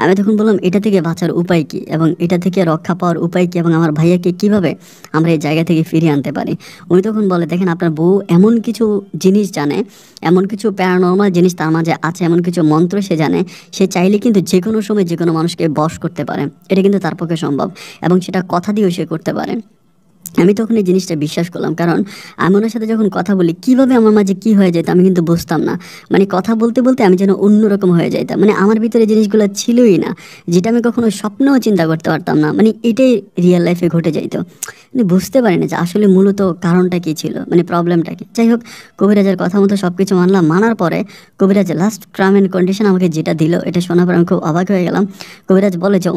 আমি তখন বললাম এটা থেকে বাঁচার উপায় কী এবং এটা থেকে রক্ষা পাওয়ার উপায় কী এবং আমার ভাইয়াকে কীভাবে আমরা এই জায়গা থেকে ফিরিয়ে আনতে পারি। উনি তখন বলে দেখেন আপনার বউ এমন কিছু জিনিস জানে, এমন কিছু প্যারানর্মাল জিনিস তার মাঝে আছে, এমন কিছু মন্ত্র সে জানে, সে চাইলে কিন্তু যে কোনো সময় যে কোনো মানুষকে বশ করতে পারে, এটা কিন্তু তার পক্ষে সম্ভব এবং সেটা কথা দিয়েও সে করতে পারে। আমি তখন এই জিনিসটা বিশ্বাস করলাম, কারণ আমি ওনার সাথে যখন কথা বলি কীভাবে আমার মাঝে কী হয়ে যেত আমি কিন্তু বুঝতাম না। মানে কথা বলতে বলতে আমি যেন অন্যরকম হয়ে যাইতাম, মানে আমার ভিতরে জিনিসগুলো ছিলই না, যেটা আমি কখনো স্বপ্নেও চিন্তা করতে পারতাম না, মানে এটাই রিয়েল লাইফে ঘটে যাইতো। মানে বুঝতে পারিনি যে আসলে মূলত কারণটা কী ছিল, মানে প্রবলেমটা কি। যাই হোক, কবিরাজের কথা মতো সব কিছু মানলাম। মানার পরে কবিরাজ লাস্ট টার্ম অ্যান্ড কন্ডিশন আমাকে যেটা দিল, এটা শোনার পর আমি খুব অবাক হয়ে গেলাম। কবিরাজ বলে যে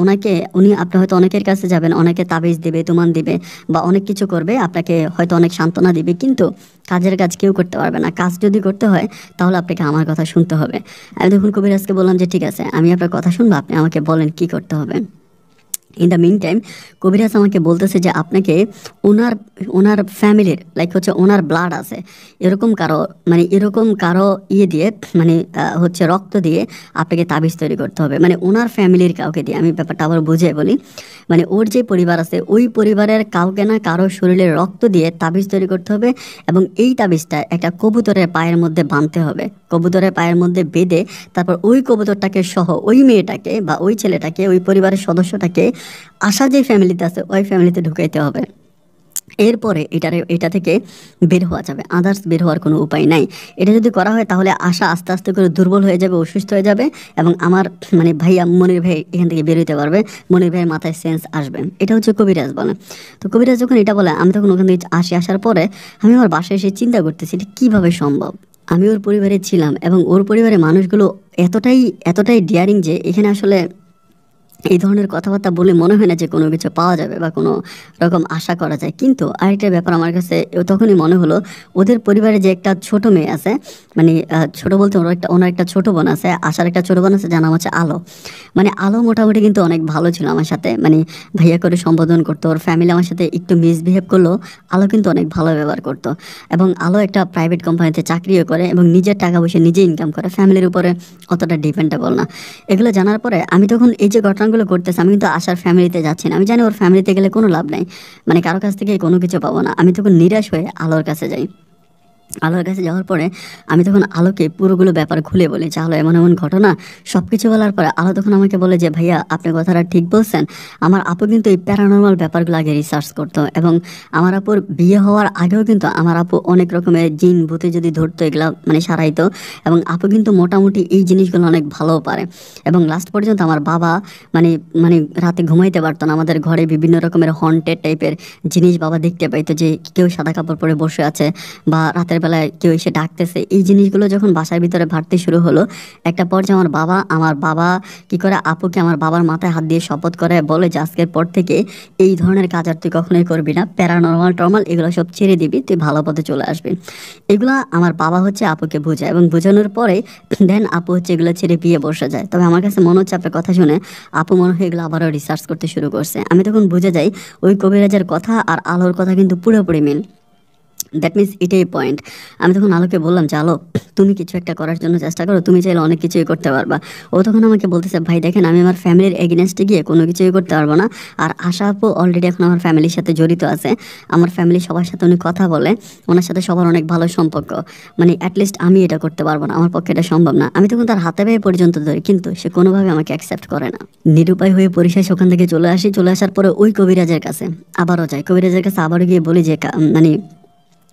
উনি আপনি হয়তো অনেকের কাছে যাবেন, অনেকে তাবিজ দিবে, তুমান দিবে বা অনেক কিছু করবে, আপনাকে হয়তো অনেক সান্ত্বনা দিবে, কিন্তু কাজের কাজ কেউ করতে পারবে না। কাজ যদি করতে হয় তাহলে আপনাকে আমার কথা শুনতে হবে। আমি তখন কবিরাজকে বললাম যে ঠিক আছে, আমি আপনার কথা শুনবো, আপনি আমাকে বলেন কি করতে হবে। ইন দ্য মিন টাইম কবিরাজ আমাকে বলতেছে যে আপনাকে ওনার ওনার ফ্যামিলির লাইক হচ্ছে ওনার ব্লাড আছে এরকম কারো, মানে এরকম কারো ইয়ে দিয়ে, মানে হচ্ছে রক্ত দিয়ে আপনাকে তাবিজ তৈরি করতে হবে, মানে ওনার ফ্যামিলির কাউকে দিয়ে। আমি ব্যাপারটা আবার বুঝিয়ে বলি, মানে ওর যে পরিবার আছে ওই পরিবারের কাউকে না কারো শরীরে রক্ত দিয়ে তাবিজ তৈরি করতে হবে, এবং এই তাবিজটা একটা কবুতরের পায়ের মধ্যে বাঁধতে হবে। কবুতরের পায়ের মধ্যে বেঁধে তারপর ওই কবুতরটাকে সহ ওই মেয়েটাকে বা ওই ছেলেটাকে, ওই পরিবারের সদস্যটাকে আশা যে ফ্যামিলিতে আছে ওই ফ্যামিলিতে ঢুকাইতে হবে। এরপরে এটা থেকে বের হওয়া যাবে, আদার্স বের হওয়ার কোনো উপায় নাই। এটা যদি করা হয় তাহলে আশা আস্তে আস্তে করে দুর্বল হয়ে যাবে, অসুস্থ হয়ে যাবে, এবং আমার মানে ভাইয়া মনির ভাই এখান থেকে বের হইতে পারবে, মনির ভাইয়ের মাথায় সেন্স আসবে। এটা হচ্ছে কবিরাজ বলে। তো কবিরাজ যখন এটা বলে আমি তখন ওখান থেকে আসার পরে আমি আমার বাসায় এসে চিন্তা করতেছি এটা কীভাবে সম্ভব। আমি ওর পরিবারে ছিলাম এবং ওর পরিবারের মানুষগুলো এতটাই এতটাই ডিয়ারিং যে এখানে আসলে এই ধরনের কথাবার্তা বলে মনে হয় না যে কোনো কিছু পাওয়া যাবে বা কোনো রকম আশা করা যায়। কিন্তু আরেকটা ব্যাপার আমার কাছে তখনই মনে হলো, ওদের পরিবারে যে একটা ছোট মেয়ে আছে, মানে ছোট বলতে ওনার একটা ছোট বোন আছে, আশার একটা ছোট বোন আছে, যার নাম হচ্ছে আলো। মানে আলো মোটামুটি কিন্তু অনেক ভালো ছিল আমার সাথে, মানে ভাইয়া করে সম্বোধন করতো। ওর ফ্যামিলি আমার সাথে একটু মিসবিহেভ করলেও আলো কিন্তু অনেক ভালো ব্যবহার করতো। এবং আলো একটা প্রাইভেট কোম্পানিতে চাকরিও করে এবং নিজের টাকা পয়সা নিজে ইনকাম করে, ফ্যামিলির উপরে অতটা ডিপেন্ডেবল না। এগুলো জানার পরে আমি তখন এই যে ঘটনাগুলো করতেছি, আমি কিন্তু আশার ফ্যামিলিতে যাচ্ছি না। আমি জানি ওর ফ্যামিলিতে গেলে কোনো লাভ নাই, মানে কারো কাছ থেকে কোনো কিছু পাবো না। আমি তখন নিরাশ হয়ে আলোর কাছে যাই। আলোর কাছে যাওয়ার পরে আমি তখন আলোকে পুরোগুলো ব্যাপার খুলে বলি যে আলো এমন এমন ঘটনা। সব কিছু বলার পরে আলো তখন আমাকে বলে যে ভাইয়া আপনি কথাটা ঠিক বলছেন, আমার আপু কিন্তু এই প্যারানর্মাল ব্যাপারগুলো আগে রিসার্চ করতো, এবং আমার আপুর বিয়ে হওয়ার আগেও কিন্তু আমার আপু অনেক রকমের জিন ভূতে যদি ধরতো এগুলো মানে সারাইতো, এবং আপু কিন্তু মোটামুটি এই জিনিসগুলো অনেক ভালো পারে। এবং লাস্ট পর্যন্ত আমার বাবা মানে মানে রাতে ঘুমাইতে পারতো না, আমাদের ঘরে বিভিন্ন রকমের হন্টেড টাইপের জিনিস বাবা দেখতে পাইতো, যে কেউ সাদা কাপড় পরে বসে আছে বা রাতের বেলায় কেউ এসে ডাকতেছে। এই জিনিসগুলো যখন বাসার ভিতরে ভাবতে শুরু হলো, একটা পর্যায়ে আমার বাবা কি করে আপুকে আমার বাবার মাথায় হাত দিয়ে শপথ করে বলে যে আজকের পর থেকে এই ধরনের কাজ আর তুই কখনোই করবি না, প্যারানর্মাল টর্মাল এগুলো সব ছেড়ে দিবি, তুই ভালো পথে চলে আসবি। এগুলা আমার বাবা হচ্ছে আপুকে বোঝায়, এবং বোঝানোর পরে দেন আপু হচ্ছে এগুলো ছেড়ে বিয়ে বসে যায়। তবে আমার কাছে মনে হচ্ছে আপনার কথা শুনে আপু মনে হয় এগুলো আবারও রিসার্চ করতে শুরু করছে। আমি তখন বুঝে যাই ওই কবিরাজের কথা আর আলোর কথা কিন্তু পুরোপুরি মিল। দ্যাট মিনস এটাই পয়েন্ট। আমি তখন আলোকে বললাম যে আলো তুমি কিছু একটা করার জন্য চেষ্টা করো, তুমি চাইলে অনেক কিছুই করতে পারবা। ও তখন আমাকে বলতেছে ভাই দেখেন আমি আমার ফ্যামিলির এগেনস্টে গিয়ে কোনো কিছুই করতে পারবো না, আর আশা আপু অলরেডি এখন আমার ফ্যামিলির সাথে জড়িত আছে, আমার ফ্যামিলি সবার সাথে উনি কথা বলে, ওনার সাথে সবার অনেক ভালো সম্পর্ক, মানে অ্যাটলিস্ট আমি এটা করতে পারবো না, আমার পক্ষে এটা সম্ভব না। আমি তখন তার হাতে পায়ে পর্যন্ত ধরি, কিন্তু সে কোনোভাবে আমাকে অ্যাকসেপ্ট করে না। নিরুপায় হয়ে পরিশেষে ওখান থেকে চলে আসি। চলে আসার পরে ওই কবিরাজের কাছে আবারও যাই, কবিরাজের কাছে আবারও গিয়ে বলি যে মানে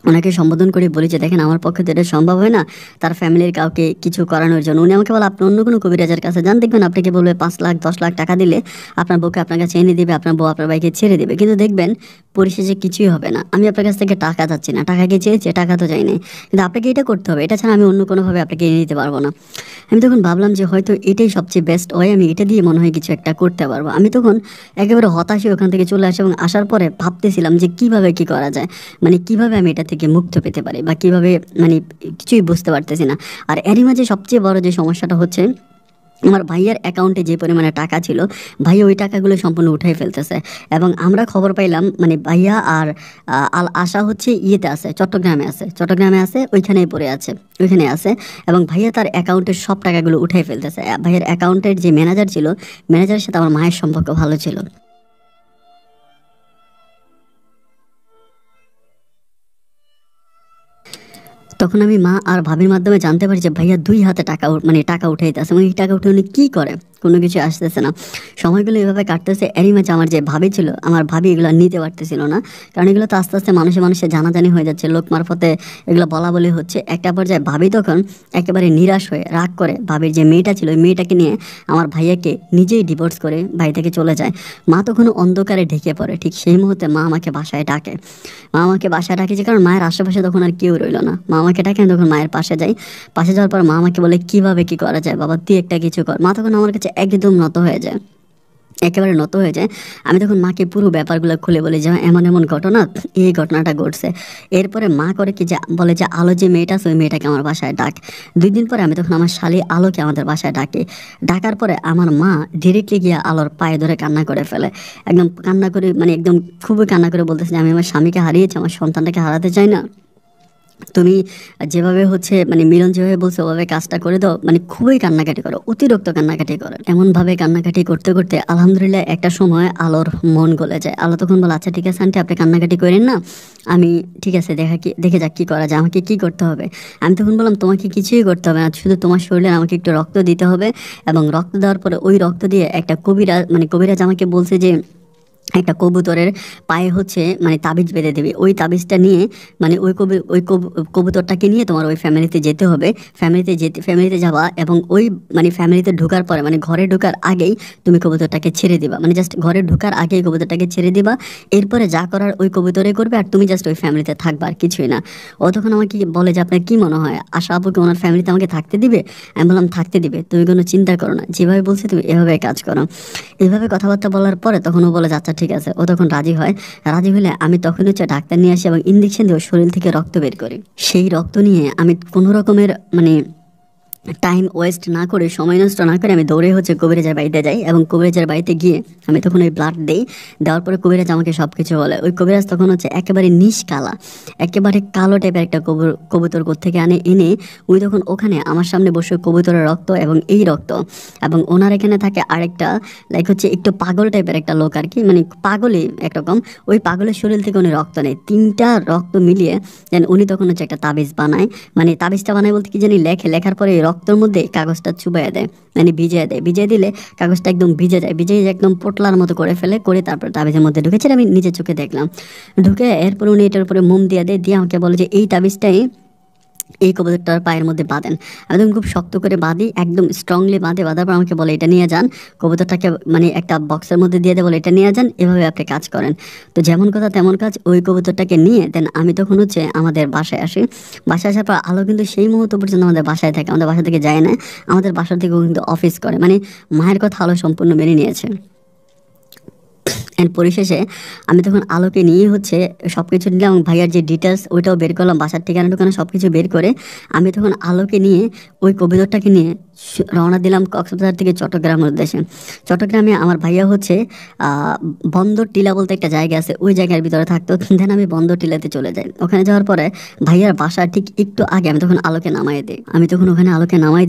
ওনাকে সম্বোধন করে বলি যে দেখেন আমার পক্ষে তো এটা সম্ভব হয় না তার ফ্যামিলির কাউকে কিছু করানোর জন্য। উনি আমাকে বলে আপনি অন্য কোনো কবিরাজের কাছে যান, দেখবেন আপনাকে বলবে 5 লাখ 10 লাখ টাকা দিলে আপনার বউকে আপনার কাছে এনে দিবে, আপনার বউ আপনার ভাইকে ছেড়ে দেবে, কিন্তু দেখবেন পরিশেষে কিছুই হবে না। আমি আপনার কাছ থেকে টাকা চাচ্ছি না, টাকা কি চেয়েছে, টাকা তো চাই নাই, কিন্তু আপনাকে এটা করতে হবে, এটা ছাড়া আমি অন্য কোনোভাবে আপনাকে এনে দিতে পারবো না। আমি তখন ভাবলাম যে হয়তো এটাই সবচেয়ে বেস্ট ওয়ে, আমি এটা দিয়ে মনে হয় কিছু একটা করতে পারবো। আমি তখন একেবারে হতাশে ওখান থেকে চলে আসি, এবং আসার পরে ভাবতেছিলাম যে কিভাবে কি করা যায়, মানে কিভাবে আমি এটা থেকে মুক্ত পেতে পারি বা কিভাবে, মানে কিছুই বুঝতে পারতেছি না। আর এরই মাঝে সবচেয়ে বড় যে সমস্যাটা হচ্ছে আমার ভাইয়ার অ্যাকাউন্টে যে পরিমাণে টাকা ছিল, ভাইয়া ওই টাকাগুলো সম্পূর্ণ উঠাই ফেলতেছে। এবং আমরা খবর পাইলাম মানে ভাইয়া আর আল আশা হচ্ছে ইয়েতে আছে, চট্টগ্রামে আছে, ওইখানেই পড়ে আছে, ওইখানে আছে। এবং ভাইয়া তার অ্যাকাউন্টের সব টাকাগুলো উঠাই ফেলতেছে। ভাইয়ার অ্যাকাউন্টের যে ম্যানেজার ছিল, ম্যানেজারের সাথে আমার মায়ের সম্পর্ক ভালো ছিল। তখন আমি মা আর ভাবির মাধ্যমে জানতে পারি যে ভাইয়া 2 হাতে টাকা মানে টাকা উঠাইতেছে, এবং এই টাকা উঠে উনি কী করে। কোনো কিছু আসতেছে না, সময়গুলো এভাবে কাটতেছে। এরই মাঝে আমার যে ভাবি ছিল, আমার ভাবি এগুলো নিতে পারতেছিল না, কারণ এগুলো তো আস্তে আস্তে মানুষে মানুষে জানাজানি হয়ে যাচ্ছে, লোক মারফতে এগুলো বলা বলি হচ্ছে। একটা পর্যায়ে ভাবি তখন একেবারে নিরাশ হয়ে রাগ করে ভাবির যে মেয়েটা ছিল ওই মেয়েটাকে নিয়ে আমার ভাইয়াকে নিজেই ডিভোর্স করে বাড়ি থেকে চলে যায়। মা তখন অন্ধকারে ঢেকে পড়ে। ঠিক সেই মুহূর্তে মা আমাকে বাসায় ডাকে। মা আমাকে বাসায় ডাকেছে কারণ মায়ের আশেপাশে তখন আর কেউ রইলো না। মা আমাকে ডাকে, আমি তখন মায়ের পাশে যাই। পাশে যাওয়ার পর মা আমাকে বলে, কিভাবে কি করা যায় বাবা, তুই একটা কিছু কর। মা তখন আমার কাছে একদম নত হয়ে যায়, একেবারে নত হয়ে যায়। আমি তখন মাকে পুরো ব্যাপারগুলো খুলে বলি যে এমন এমন ঘটনা, এই ঘটনাটা ঘটছে। এরপরে মা করে কি, যে বলে যে আলো যে মেয়েটা আছে ওই মেয়েটাকে আমার বাসায় ডাক। 2 দিন পরে আমি তখন আমার শালি আলোকে আমাদের বাসায় ডাকি। ডাকার পরে আমার মা ডিরেক্টলি গিয়ে আলোর পায়ে ধরে কান্না করে ফেলে। একদম কান্না করে, মানে একদম খুবই কান্না করে বলতেছে যে আমি আমার স্বামীকে হারিয়েছি, আমার সন্তানটাকে হারাতে চাই না, তুমি যেভাবে হচ্ছে মানে মিলন যেভাবে বলছে ওভাবে কাজটা করে দাও। মানে খুবই কান্নাকাটি করো, অতিরিক্ত কান্নাকাটি করো। এমনভাবে কান্নাকাটি করতে করতে আলহামদুলিল্লাহ একটা সময় আলোর মন গলে যায়। আলো তখন বলে, আচ্ছা ঠিক আছে আন্টি, আপনি কান্নাকাটি করেন না, আমি ঠিক আছে দেখে যাক কী করা যায়, আমাকে কি করতে হবে। আমি তখন বললাম, তোমাকে কিছুই করতে হবে না, শুধু তোমার শরীরে আমাকে একটু রক্ত দিতে হবে, এবং রক্ত দেওয়ার পরে ওই রক্ত দিয়ে একটা কবিরাজ আমাকে বলছে যে একটা কবুতরের পায়ে হচ্ছে মানে তাবিজ বেঁধে দেবে। ওই তাবিজটা নিয়ে মানে কবুতরটাকে নিয়ে তোমার ওই ফ্যামিলিতে যেতে হবে। ফ্যামিলিতে যাবা, এবং ওই মানে ফ্যামিলিতে ঢোকার পরে, মানে ঘরে ঢোকার আগেই তুমি কবুতরটাকে ছেড়ে দিবা। মানে জাস্ট ঘরে ঢোকার আগেই কবুতরটাকে ছেড়ে দিবা। এরপরে যা করার ওই কবুতরে করবে, আর তুমি জাস্ট ওই ফ্যামিলিতে থাকবা, আর কিছুই না। ও তখন আমাকে বলে যে আপনার কি মনে হয় আশা আপুকে ওনার ফ্যামিলিতে আমাকে থাকতে দিবে? আমি বললাম থাকতে দিবে, তুমি কোনো চিন্তা করো না, যেভাবে বলছে তুমি এভাবে কাজ করো। এইভাবে কথাবার্তা বলার পরে তখন ও বলে আচ্ছা ঠিক আছে। ও তখন রাজি হয়। রাজি হলে আমি তখন হচ্ছে ডাক্তার নিয়ে আসি এবং ইঞ্জেকশন দিয়ে ওর শরীর থেকে রক্ত বের করি। সেই রক্ত নিয়ে আমি কোনো রকমের মানে টাইম ওয়েস্ট না করে, সময় নষ্ট না করে আমি দৌড়ে হচ্ছে কবিরাজের বাড়িতে যাই, এবং কবিরাজের বাড়িতে গিয়ে আমি তখন ওই ব্লাড দিই। দেওয়ার পরে কবিরাজ আমাকে সব কিছু বলে। ওই কবিরাজ তখন হচ্ছে একেবারে নিষ্কালা, একেবারে কালো টাইপের একটা কবুতর থেকে এনে উনি তখন ওখানে আমার সামনে বসে কবুতরের রক্ত এবং এই রক্ত, এবং ওনার এখানে থাকে আরেকটা লাইক হচ্ছে একটু পাগল টাইপের একটা লোক আর কি, মানে পাগলই একরকম। ওই পাগলের শরীর থেকে উনি রক্ত নেয়, 3টা রক্ত মিলিয়ে দেন উনি তখন হচ্ছে একটা তাবিজ বানায়। মানে তাবিজটা বানায় বলতে কি জানি, লেখার পরে রক্তের মধ্যে কাগজটা চুবাইয়া দেয়, মানে ভিজিয়ে দেয়। ভিজিয়ে দিলে কাগজটা একদম ভিজে যায়, ভিজে একদম পোটলার মতো করে ফেলে, করে তারপর তাবিজের মধ্যে ঢুকেছে। আমি নিজের চোখে দেখলাম। ঢুকে এরপর উনি এটার উপরে মোম দিয়ে দেয়, দিয়ে আমাকে বলে যে এই তাবিজটাই এই কবুতরটার পায়ের মধ্যে বাঁধেন। আমি তখন খুব শক্ত করে বাঁধি, একদম স্ট্রংলি বাঁধার পর আমাকে বলে এটা নিয়ে যান, কবুতরটাকে মানে একটা বক্সের মধ্যে দিয়ে বলে এটা নিয়ে যান, এভাবে আপনি কাজ করেন। তো যেমন কথা তেমন কাজ, ওই কবুতরটাকে নিয়ে দেন আমি তখন হচ্ছে আমাদের বাসায় আসি। বাসায় আসার পর আলো কিন্তু সেই মুহূর্ত পর্যন্ত আমাদের বাসায় থাকে, আমাদের বাসা থেকে যায় না, আমাদের বাসা থেকেও কিন্তু অফিস করে। মানে মায়ের কথা আলো সম্পূর্ণ মেনে নিয়েছে। অ্যান্ড পরিশেষে আমি তখন আলোকে নিয়ে হচ্ছে সব কিছু নিলাম, এবং ভাইয়ার যে ডিটেলস ওইটাও বের করলাম, বাসার ঠিকানা টোকানা সব কিছু বের করে আমি তখন আলোকে নিয়ে ওই কবিতরটাকে নিয়ে রওনা দিলাম কক্সবাজার থেকে চট্টগ্রামের উদ্দেশ্যে। চট্টগ্রামে আমার ভাইয়া হচ্ছে বন্দর টিলা বলতে একটা জায়গা আছে, ওই জায়গার ভিতরে থাকতো। দেন আমি বন্দর টিলাতে চলে যাই। ওখানে যাওয়ার পরে ভাইয়ার বাসা ঠিক একটু আগে আমি তখন আলোকে নামাই দিই। আমি তখন ওখানে আলোকে নামাই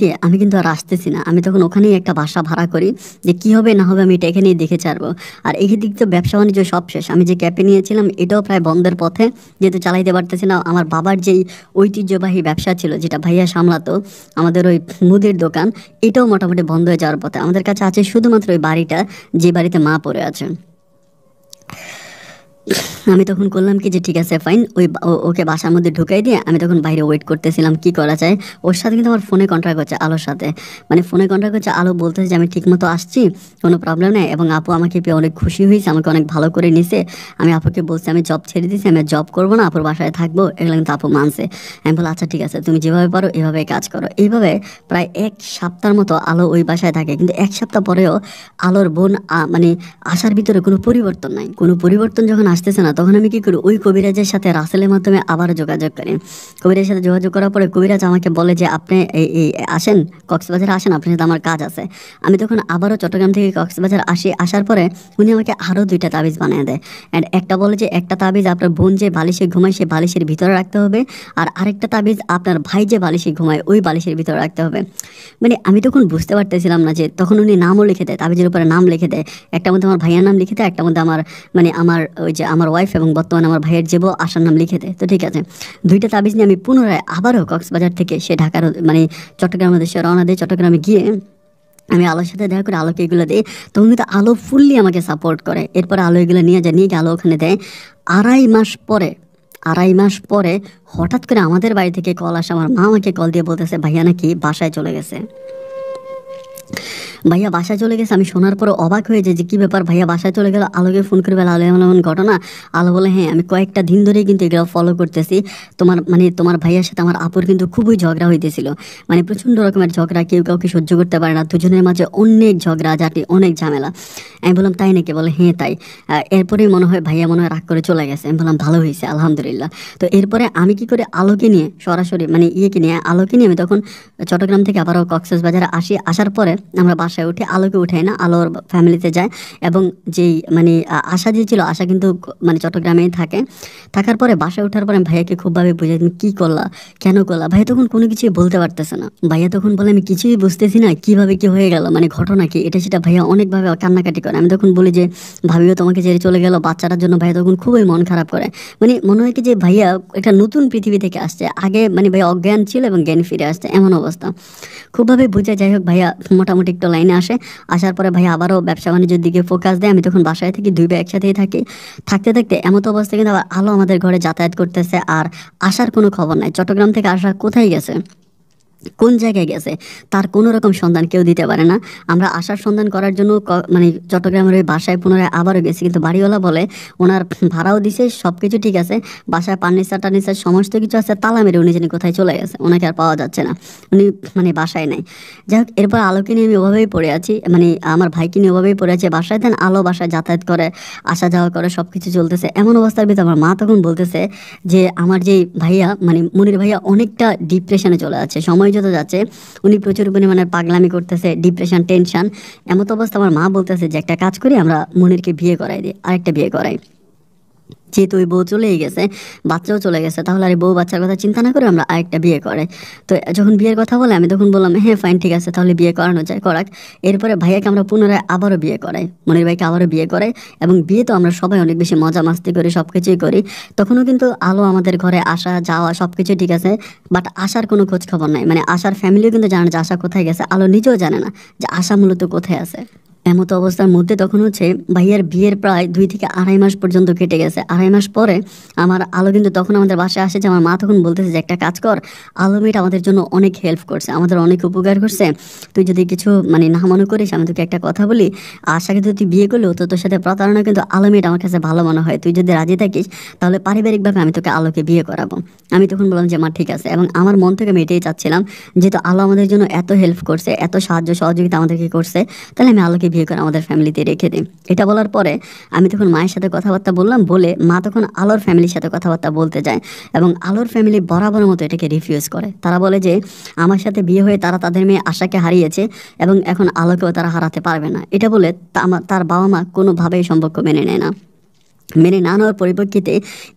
দিয়ে আমি কিন্তু আর আসতেছি না, আমি তখন ওখানেই একটা বাসা ভাড়া করি, যে কী হবে না হবে আমি এটা এখানেই দেখে ছাড়বো। আর এই দিক তো ব্যবসা বাণিজ্য সব শেষ। আমি যে ক্যাপে নিয়েছিলাম এটাও প্রায় বন্ধের পথে, যেহেতু চালাইতে পারতেছি না। আমার বাবার যেই ঐতিহ্যবাহী ব্যবসা ছিল, যেটা ভাইয়া সামলাতো, আমাদের ওই মুদির দোকান, এটাও মোটামুটি বন্ধ হয়ে যাওয়ার পথে। আমাদের কাছে আছে শুধুমাত্র ওই বাড়িটা, যে বাড়িতে মা পড়ে আছে। আমি তখন করলাম কি যে ঠিক আছে ফাইন, ওকে বাসার মধ্যে ঢুকাই দিয়ে আমি তখন বাইরে ওয়েট করতেছিলাম কি করা যায়। ওর সাথে কিন্তু আমার ফোনে কন্ট্যাক্ট হচ্ছে, আলোর সাথে, মানে ফোনে কন্ট্যাক্ট হচ্ছে। আলো বলতেছে যে আমি ঠিকমতো আসছি, কোনো প্রবলেম নেই, এবং আপু আমাকে পেয়ে অনেক খুশি হয়েছে, আমাকে অনেক ভালো করে নিছে। আমি আপুকে বলছি আমি জব ছেড়ে দিয়েছি, আমি জব করবো না, আপুর বাসায় থাকবো, এগুলো কিন্তু আপু মানছে। আমি বললাম আচ্ছা ঠিক আছে, তুমি যেভাবে পারো এভাবে কাজ করো। এইভাবে প্রায় 1 সপ্তাহের মতো আলো ওই বাসায় থাকে। কিন্তু 1 সপ্তাহ পরেও আলোর বোন মানে আসার ভিতরে কোনো পরিবর্তন নাই। কোনো পরিবর্তন যখন আসতেছে না, তখন আমি কি করি, ওই কবিরাজের সাথে রাসেলের মাধ্যমে আবার যোগাযোগ করি। কবিরাজের সাথে যোগাযোগ করার পরে কবিরাজ আমাকে বলে যে আপনি এই আসেন, কক্সবাজারে আসেন, আপনার সাথে আমার কাজ আছে। আমি তখন আবারও চট্টগ্রাম থেকে কক্সবাজার আসি। আসার পরে উনি আমাকে আরও 2টা তাবিজ বানিয়ে দেয়। অ্যান্ড একটা বলে যে একটা তাবিজ আপনার বোন যে বালিশে ঘুমায় সে বালিশের ভিতরে রাখতে হবে, আর আরেকটা তাবিজ আপনার ভাই যে বালিশে ঘুমায় ওই বালিশের ভিতরে রাখতে হবে। মানে আমি তখন বুঝতে পারতেছিলাম না, যে তখন উনি নামও লিখে দেয়, তাবিজের উপরে নাম লিখে দেয়। একটা মধ্যে আমার ভাইয়ার নাম লিখে দেয়, একটা মধ্যে আমার মানে আমার ওই যে আমার ওয়াইফ এবং বর্তমানে আমার ভাইয়ের যে বউ আসার নাম লিখে দেয়। তো ঠিক আছে, 2টা তাবিজ নিয়ে আমি পুনরায় আবারও কক্সবাজার থেকে সে ঢাকার মানে চট্টগ্রামের উদ্দেশ্যে রওনা দিই। চট্টগ্রামে গিয়ে আমি আলোর সাথে দেখা করে আলোকে এগুলো দিই, তখন কিন্তু আলো ফুললি আমাকে সাপোর্ট করে। এরপরে আলো এগুলো নিয়ে যায়, নিয়ে গিয়ে আলো ওখানে দেয়। 2.5 মাস পরে হঠাৎ করে আমাদের বাড়ি থেকে কল আসে, আমার মা আমাকে কল দিয়ে বলতেছে ভাইয়া নাকি বাসায় চলে গেছে। ভাইয়া বাসায় চলে গেছে। আমি শোনার পর অবাক হয়ে যাই যে কী ব্যাপার, ভাইয়া বাসায় চলে গেল। আলোকে ফোন করে বলে আলো এমন এমন ঘটনা। আলো বলে হ্যাঁ আমি কয়েকটা দিন ধরেই কিন্তু এগুলো ফলো করতেছি, তোমার ভাইয়ার সাথে আমার আপুর কিন্তু খুবই ঝগড়া হইতেছিল, প্রচণ্ড রকমের ঝগড়া, কেউ কাউকে সহ্য করতে পারে না, দুজনের মাঝে অনেক ঝগড়া ঝাঁটি, অনেক ঝামেলা। আমি বললাম তাই নাকি? বলে হ্যাঁ তাই। এরপরেই মনে হয় ভাইয়া মনে হয় রাগ করে চলে গেছে। আমি বললাম ভালো হয়েছে আলহামদুলিল্লাহ। তো এরপরে আমি কি করে আলোকে নিয়ে সরাসরি আলোকে নিয়ে আমি তখন চট্টগ্রাম থেকে আবারও কক্সবাজারে আসি। আসার পরে আমরা বাসায় উঠে আলোকে উঠাই না, আলোর ফ্যামিলিতে যায়। এবং যেই আশা যে ছিল, আশা কিন্তু চট্টগ্রামেই থাকে। থাকার পরে বাসায় ওঠার পরে আমি ভাইয়াকে খুবভাবে বুঝাই, তুমি কী করলা, কেন করলা? ভাইয়া তখন কোনো কিছুই বলতে পারতেছে না। ভাইয়া তখন বলে আমি কিছুই বুঝতেছি না, কীভাবে কি হয়ে গেল, ঘটনা কি এটা সেটা। ভাইয়া অনেকভাবে কান্নাকাটি করে। আমি তখন বলি যে ভাবিও তোমাকে ছেড়ে চলে গেল বাচ্চাটার জন্য। ভাইয়া তখন খুবই মন খারাপ করে, মনে হয় কি যে ভাইয়া একটা নতুন পৃথিবী থেকে আসছে। আগে ভাইয়া অজ্ঞান ছিল এবং জ্ঞান ফিরে আসছে, এমন অবস্থা। খুবভাবে বুঝে যাই হোক ভাইয়া মোটামুটি একটু লাইনে আসে। আসার পরে ভাইয়া আবারও ব্যবসা বাণিজ্যের দিকে ফোকাস দেয়। আমি তখন বাসায় থাকি, দুই ভাই একসাথেই থাকি। থাকতে থাকতে এমত অবস্থা কিন্তু আবার আলো আমাদের ঘরে যাতায়াত করতেছে, আর আসার কোনো খবর নাই। চট্টগ্রাম থেকে আসা কোথায় গেছে, কোন জায়গায় গেছে, তার কোনো রকম সন্ধান কেউ দিতে পারে না। আমরা আসার সন্ধান করার জন্য চট্টগ্রামের ওই বাসায় পুনরায় আবারও গেছি, কিন্তু বাড়িওয়ালা বলে ওনার ভাড়াও দিছে, সব কিছু ঠিক আছে, বাসায় ফার্নিচার টার্নিচার সমস্ত কিছু আছে, তালা মেরে উনি জানি কোথায় চলে গেছে, ওনাকে আর পাওয়া যাচ্ছে না, উনি বাসায় নাই। যাই হোক, এরপর আলোকে নিয়ে আমি ওভাবেই পড়ে আছি, আমার ভাইকে নিয়ে ওভাবেই পড়ে আছে বাসায়। দেন আলো বাসায় যাতায়াত করে, আসা যাওয়া করে, সব কিছু চলতেছে। এমন অবস্থার ভিতরে আমার মা তখন বলতেছে যে আমার যেই ভাইয়া মনির ভাইয়া অনেকটা ডিপ্রেশনে চলে যাচ্ছে, সময় যত যাচ্ছে উনি প্রচুর পরিমাণে পাগলামি করতেছে, ডিপ্রেশন, টেনশন। এমত অবস্থা আমার মা বলতেছে যে একটা কাজ করি, আমরা মনিরকে বিয়ে করাই দিই, আরেকটা বিয়ে করাই। যেহেতু ওই বউ চলেই গেছে, বাচ্চাও চলে গেছে, তাহলে আর বউ বাচ্চার কথা চিন্তা না করে আমরা আরেকটা বিয়ে করাই। তো যখন বিয়ের কথা বলে আমি তখন বললাম হ্যাঁ ফাইন, ঠিক আছে, তাহলে বিয়ে করানো যায়, করাক। এরপরে ভাইয়াকে আমরা পুনরায় আবারও বিয়ে করাই, মনির ভাইকে আবারও বিয়ে করাই। এবং বিয়ে তো আমরা সবাই অনেক বেশি মজা মাস্তি করি, সব কিছুই করি। তখনও কিন্তু আলো আমাদের ঘরে আসা যাওয়া সব কিছু ঠিক আছে, বাট আশার কোনো খোঁজ খবর নাই। আশার ফ্যামিলিও কিন্তু জানে না যে আশা কোথায় গেছে, আলো নিজেও জানে না যে আশা মূলত কোথায় আছে। এমতো অবস্থার মধ্যে তখন ভাইয়ার বিয়ের প্রায় 2 থেকে 2.5 মাস পর্যন্ত কেটে গেছে। 2.5 মাস পরে আমার আলো কিন্তু তখন আমাদের বাসায় আসে, যে আমার মা তখন বলতেছে যে একটা কাজ কর, আলো মেয়েটা আমাদের জন্য অনেক হেল্প করছে, আমাদের অনেক উপকার করছে, তুই যদি কিছু না মনে করিস, আমি তোকে একটা কথা বলি, আশাকে যদি তুই বিয়ে করলেও তো তোর সাথে প্রতারণা, কিন্তু আলো মেয়েটা আমার কাছে ভালো মনে হয়, তুই যদি রাজি থাকিস তাহলে পারিবারিকভাবে আমি তোকে আলোকে বিয়ে করাবো। আমি তখন বললাম যে মা ঠিক আছে। এবং আমার মন থেকে আমি এটাই চাচ্ছিলাম, যেহেতু আলো আমাদের জন্য এত হেল্প করছে, এত সাহায্য সহযোগিতা আমাদেরকে করছে, তাহলে আমি আলোকে বিয়ে করে আমাদের ফ্যামিলিতে রেখে দিই। এটা বলার পরে আমি তখন মায়ের সাথে কথাবার্তা বললাম, বলে মা তখন আলোর ফ্যামিলির সাথে কথাবার্তা বলতে যায়। এবং আলোর ফ্যামিলি বরাবরের মতো এটাকে রিফিউজ করে। তারা বলে যে আমার সাথে বিয়ে হয়ে তারা তাদের মেয়ে আশাকে হারিয়েছে এবং এখন আলোকেও তারা হারাতে পারবে না। এটা বলে তার বাবা মা কোনোভাবেই সম্পর্ক মেনে নেয় না। মেনে না নেওয়ার পরিপ্রেক্ষিতে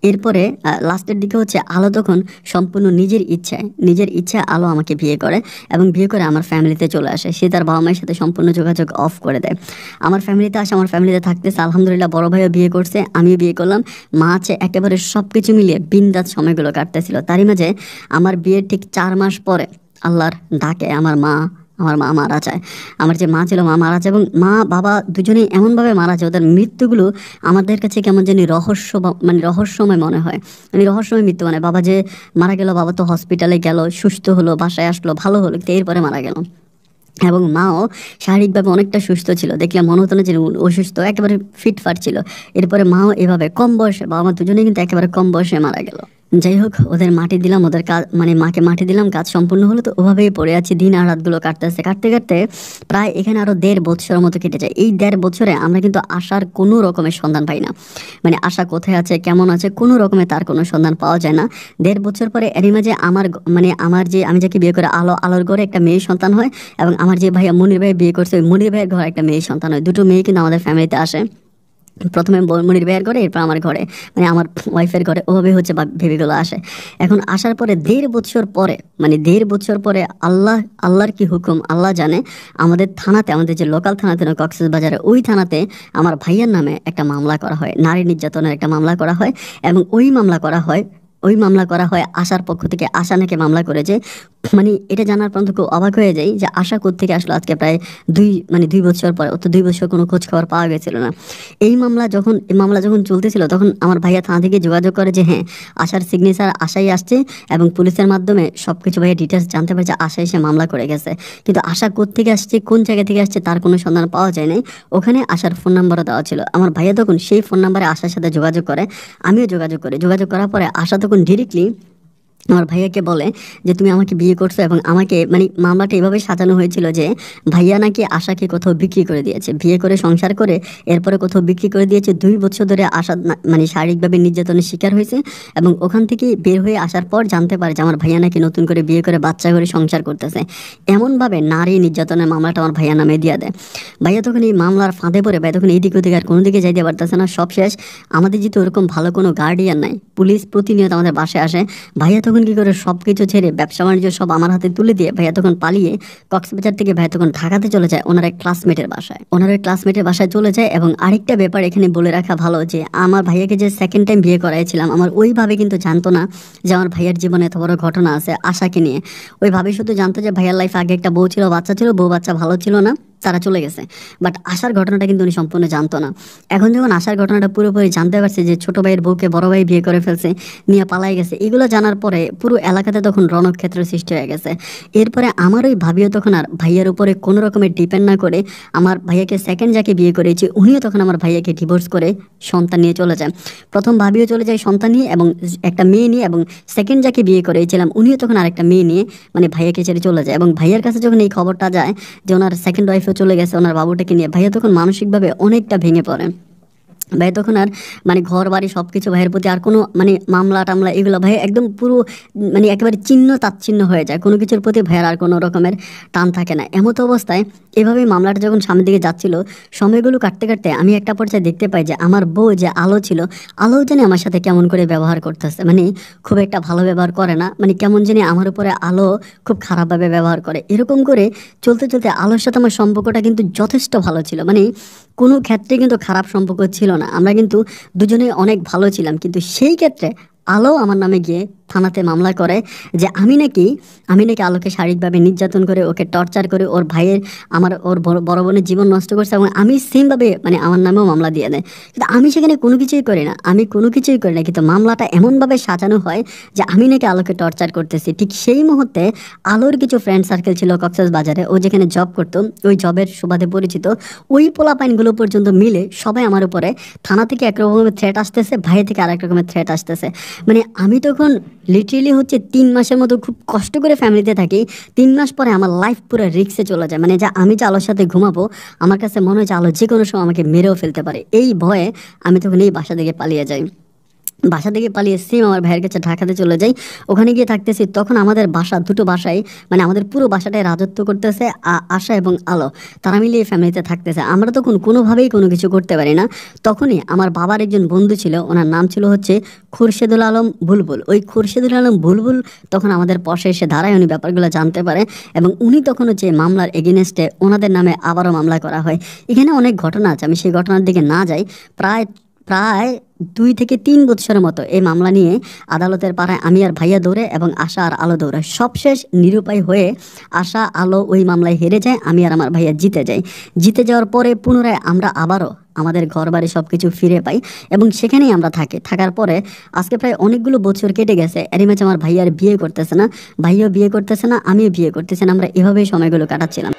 এরপরে লাস্টের দিকে আলো তখন সম্পূর্ণ নিজের ইচ্ছায় আলো আমাকে বিয়ে করে, এবং বিয়ে করে আমার ফ্যামিলিতে চলে আসে। সে তার বাবা মায়ের সাথে সম্পূর্ণ যোগাযোগ অফ করে দেয়। আমার ফ্যামিলিতে আসে, আমার ফ্যামিলিতে থাকতেছে আলহামদুলিল্লাহ। বড় ভাইও বিয়ে করছে, আমিও বিয়ে করলাম। মা আছে, একেবারে সব কিছু মিলিয়ে বিন্দাস সময়গুলো কাটতেছিল। তারই মাঝে আমার বিয়ের ঠিক 4 মাস পরে আল্লাহর ডাকে আমার মা মারা যায়। আমার যে মা ছিল, মা মারা যায়, এবং মা বাবা দুজনেই এমনভাবে মারা যায়, ওদের মৃত্যুগুলো আমাদের কাছে কেমন জানি রহস্যময় মনে হয়। রহস্যময় মৃত্যু, বাবা যে মারা গেল, বাবা তো হসপিটালে গেল, সুস্থ হলো, বাসায় আসলো, ভালো হলো, কিন্তু এরপরে মারা গেল। এবং মাও শারীরিকভাবে অনেকটা সুস্থ ছিল, দেখলে মনে হতো না যে অসুস্থ, একেবারে ফিটফাট ছিল। এরপরে মাও এভাবে কম বয়সে, বাবা মা দুজনেই কিন্তু একেবারে কম বয়সে মারা গেল। যাই হোক, ওদের মাটি দিলাম, ওদের কাজ মাকে মাটি দিলাম, কাজ সম্পূর্ণ হলো। তো ওভাবেই পড়ে আছি, দিন আর রাতগুলো কাটতে কাটতে প্রায় এখানে আরও 1.5 বছরের মতো কেটে যায়। এই 1.5 বছরে আমরা কিন্তু আশার কোনো রকমের সন্ধান পাই না। আশা কোথায় আছে, কেমন আছে, কোনো রকমের তার কোনো সন্ধান পাওয়া যায় না। 1.5 বছর পরে এরই মাঝে আমি যাকে বিয়ে করে আলোর ঘরে একটা মেয়ে সন্তান হয়, এবং আমার যে ভাইয়া মনির ভাই বিয়ে করছে, ওই মনির ভাইয়ের ঘরে একটা মেয়ে সন্তান হয়। দুটো মেয়ে কিন্তু আমাদের ফ্যামিলিতে আসে, প্রথমে মনির ভাইয়ের ঘরে, এরপর আমার ঘরে, আমার ওয়াইফের ঘরে, ওভাবে ভেবেগুলো আসে। এখন আসার পরে 1.5 বছর পরে 1.5 বছর পরে আল্লাহর কি হুকুম আল্লাহ জানে, আমাদের থানাতে, আমাদের যে লোকাল থানাতে না কক্সবাজারে, ওই থানাতে আমার ভাইয়ার নামে একটা মামলা করা হয়, নারী নির্যাতনের একটা মামলা করা হয়। এবং ওই মামলা করা হয় আশার পক্ষ থেকে। আশা নাকি মামলা করেছে মানে এটা জানার পর তো খুব অবাক হয়ে যাই যে আশা কোত্থেকে আসলো আজকে প্রায় 2 বছর পরে। ও তো 2 বছর কোনো খোঁজ খবর পাওয়া গেছিল না। এই মামলা যখন চলতেছিল তখন আমার ভাইয়া থানা থেকে যোগাযোগ করে যে হ্যাঁ, আশার সিগনেচার আশাই আসছে এবং পুলিশের মাধ্যমে সব কিছু ভাইয়া ডিটেলস জানতে পারে যে আশা এসে মামলা করে গেছে। কিন্তু আশা কোত্থেকে আসছে, কোন জায়গা থেকে আসছে তার কোনো সন্ধান পাওয়া যায় নাই। ওখানে আশার ফোন নাম্বারও দেওয়া ছিল। আমার ভাইয়া তখন সেই ফোন নাম্বারে আশার সাথে যোগাযোগ করে, আমিও যোগাযোগ করি। যোগাযোগ করার পরে আশা তখন ডিরেক্টলি আমার ভাইয়াকে বলে যে তুমি আমাকে বিয়ে করছো এবং আমাকে মানে মামলাটা এভাবে সাজানো হয়েছিল যে ভাইয়া নাকি আশাকে কোথাও বিক্রি করে দিয়েছে, বিয়ে করে সংসার করে এরপরে কোথাও বিক্রি করে দিয়েছে। 2 বছর ধরে আশা মানে শারীরিকভাবে নির্যাতনের শিকার হয়েছে এবং ওখান থেকে বের হয়ে আসার পর জানতে পারে যে আমার ভাইয়া নাকি নতুন করে বিয়ে করে বাচ্চা করে সংসার করতেছে। এমনভাবে নারী নির্যাতনের মামলাটা আমার ভাইয়া নামে দিয়ে দেয়। ভাইয়া তখন এই মামলার ফাঁদে পড়ে ভাই তখন এইদিক ওদিকে আর কোনো দিকে যাইতে পারতেছে না, সব শেষ। আমাদের যেহেতু ওরকম ভালো কোনো গার্ডিয়ান নাই, পুলিশ প্রতিনিয়ত আমাদের বাসায় আসে। ভাইয়া তখন কি করে সব কিছু ছেড়ে ব্যবসা বাণিজ্য সব আমার হাতে তুলে দিয়ে ভাইয়া তখন পালিয়ে কক্সবাজার থেকে ভাইয়া তখন ঢাকাতে চলে যায় ওনার এক ক্লাসমেটের বাসায়। ওনার ওই ক্লাসমেটের বাসায় চলে যায়। এবং আরেকটা ব্যাপার এখানে বলে রাখা ভালো যে আমার ভাইয়াকে যে সেকেন্ড টাইম বিয়ে করাইছিলাম, আমার ওইভাবে কিন্তু জানতো না যে আমার ভাইয়ার জীবনে এত বড় ঘটনা আছে আশাকে নিয়ে। ওইভাবে শুধু জানতো যে ভাইয়ার লাইফে আগে একটা বউ ছিল, বাচ্চা ছিল, বউ বাচ্চা ভালো ছিল না, তারা চলে গেছে। বাট আশার ঘটনাটা কিন্তু উনি সম্পূর্ণ জানতো না। এখন যখন আশার ঘটনাটা পুরোপুরি জানতে পারছে যে ছোট ভাইয়ের বউকে বড় ভাই বিয়ে করে ফেলছে, নিয়ে পালাই গেছে, এগুলো জানার পরে পুরো এলাকাতে তখন রণক্ষেত্র সৃষ্টি হয়ে গেছে। এরপরে আমার ওই ভাবিও তখন আর ভাইয়ের উপরে কোনো রকমের ডিপেন্ড না করে আমার ভাইয়াকে সেকেন্ড যাকে বিয়ে করেছি উনিও তখন আমার ভাইয়াকে ডিভোর্স করে সন্তান নিয়ে চলে যায়। প্রথম ভাবিও চলে যায় সন্তান নিয়ে এবং একটা মেয়ে নিয়ে, এবং সেকেন্ড যাকে বিয়ে করেছিলাম উনিও তখন আরেকটা মেয়ে নিয়ে মানে ভাইয়াকে ছেড়ে চলে যায়। এবং ভাইয়ার কাছে যখন এই খবরটা যায় যে ওনার সেকেন্ড ওয়াইফও চলে গেছে ওনার বাবুটাকে নিয়ে, ভাইয়া তখন মানসিকভাবে অনেকটা ভেঙে পড়ে। ভাই তখন আর মানে ঘর বাড়ি সব কিছু ভাইয়ের প্রতি আর কোনো মানে মামলা টামলা এগুলো ভাই একদম পুরো মানে একেবারে চিহ্ন তাচ্ছিন্ন হয়ে যায়। কোনো কিছুর প্রতি ভাইয়ের আর কোনো রকমের টান থাকে না। এমত অবস্থায় এভাবেই মামলাটা যখন সামনের দিকে যাচ্ছিল, সময়গুলো কাটতে কাটতে আমি একটা পর্যায়ে দেখতে পাই যে আমার বউ যে আলো ছিল, আলো জানি আমার সাথে কেমন করে ব্যবহার করতেছে, মানে খুব একটা ভালো ব্যবহার করে না, মানে কেমন জানি আমার উপরে আলো খুব খারাপভাবে ব্যবহার করে। এরকম করে চলতে চলতে আলোর সাথে আমার সম্পর্কটা কিন্তু যথেষ্ট ভালো ছিল, মানে কোনো ক্ষেত্রে কিন্তু খারাপ সম্পর্ক ছিল না, আমরা কিন্তু দুজনে অনেক ভালো ছিলাম। কিন্তু সেই ক্ষেত্রে আলো আমার নামে গিয়ে থানাতে মামলা করে যে আমি নাকি আলোকে শারীরিকভাবে নির্যাতন করে, ওকে টর্চার করে, ওর ভাইয়ের ওর বড় বোনের জীবন নষ্ট করছে, এবং আমি সেমভাবে মানে আমার নামেও মামলা দিয়ে দেয়। কিন্তু আমি সেখানে কোনো কিছুই করি না, কিন্তু মামলাটা এমনভাবে সাজানো হয় যে আমি নাকি আলোকে টর্চার করতেছি। ঠিক সেই মুহূর্তে আলোর কিছু ফ্রেন্ড সার্কেল ছিল কক্সবাজারে, ও যেখানে জব করতো, ওই জবের সুবাদে পরিচিত ওই পোলাপাইনগুলো পর্যন্ত মিলে সবাই আমার উপরে থানা থেকে এক রকমের থ্রেট আসতেছে, ভাই থেকে আরেক রকমের থ্রেট আসতেছে। মানে আমি তখন লিটারেলি হচ্ছে 3 মাসের মতো খুব কষ্ট করে ফ্যামিলিতে থাকি। 3 মাস পরে আমার লাইফ পুরো রিক্সে চলে যায়। মানে আমি যে আলোর সাথে ঘুমাবো, আমার কাছে মনে হয় যে আলো যে কোনো সময় আমাকে মেরেও ফেলতে পারে। এই ভয়ে আমি তখন এই বাসা থেকে পালিয়ে যাই। বাসা থেকে পালিয়ে সেম আমার ভাইয়ের কাছে ঢাকাতে চলে যাই। ওখানে গিয়ে থাকতেছি, তখন আমাদের দুটো বাসায় মানে আমাদের পুরো বাসাটায় রাজত্ব করতেছে আশা এবং আলো, তারা মিলিয়ে ফ্যামিলিতে থাকতেছে। আমরা তখন কোনোভাবেই কোনো কিছু করতে পারি না। তখনই আমার বাবার একজন বন্ধু ছিল, ওনার নাম ছিল হচ্ছে খুরশেদুল আলম বুলবুল। ওই খুরশেদুল আলম বুলবুল তখন আমাদের পাশে এসে দাঁড়ায়, উনি ব্যাপারগুলো জানতে পারে এবং উনি তখন হচ্ছে মামলার এগেনস্টে ওনাদের নামে আবারও মামলা করা হয়। এখানে অনেক ঘটনা আছে, আমি সেই ঘটনার দিকে না যাই। প্রায় 2 থেকে 3 বছরের মতো এই মামলা নিয়ে আদালতের পাড়ায় আমি আর ভাইয়া দৌড়ে এবং আশা আর আলো দৌড়ে, সবশেষ নিরুপায় হয়ে আশা আলো ওই মামলায় হেরে যায়, আমি আর আমার ভাইয়া জিতে যাই। জিতে যাওয়ার পরে পুনরায় আমরা আবারও আমাদের ঘর বাড়ি সব কিছু ফিরে পাই এবং সেখানেই আমরা থাকার পরে আজকে প্রায় অনেকগুলো বছর কেটে গেছে। এরই মাঝে আমার ভাইয়ার বিয়ে করতেছে না, ভাইয়াও বিয়ে করতেছে না, আমিও বিয়ে করতেছি না, আমরা এভাবেই সময়গুলো কাটাচ্ছিলাম।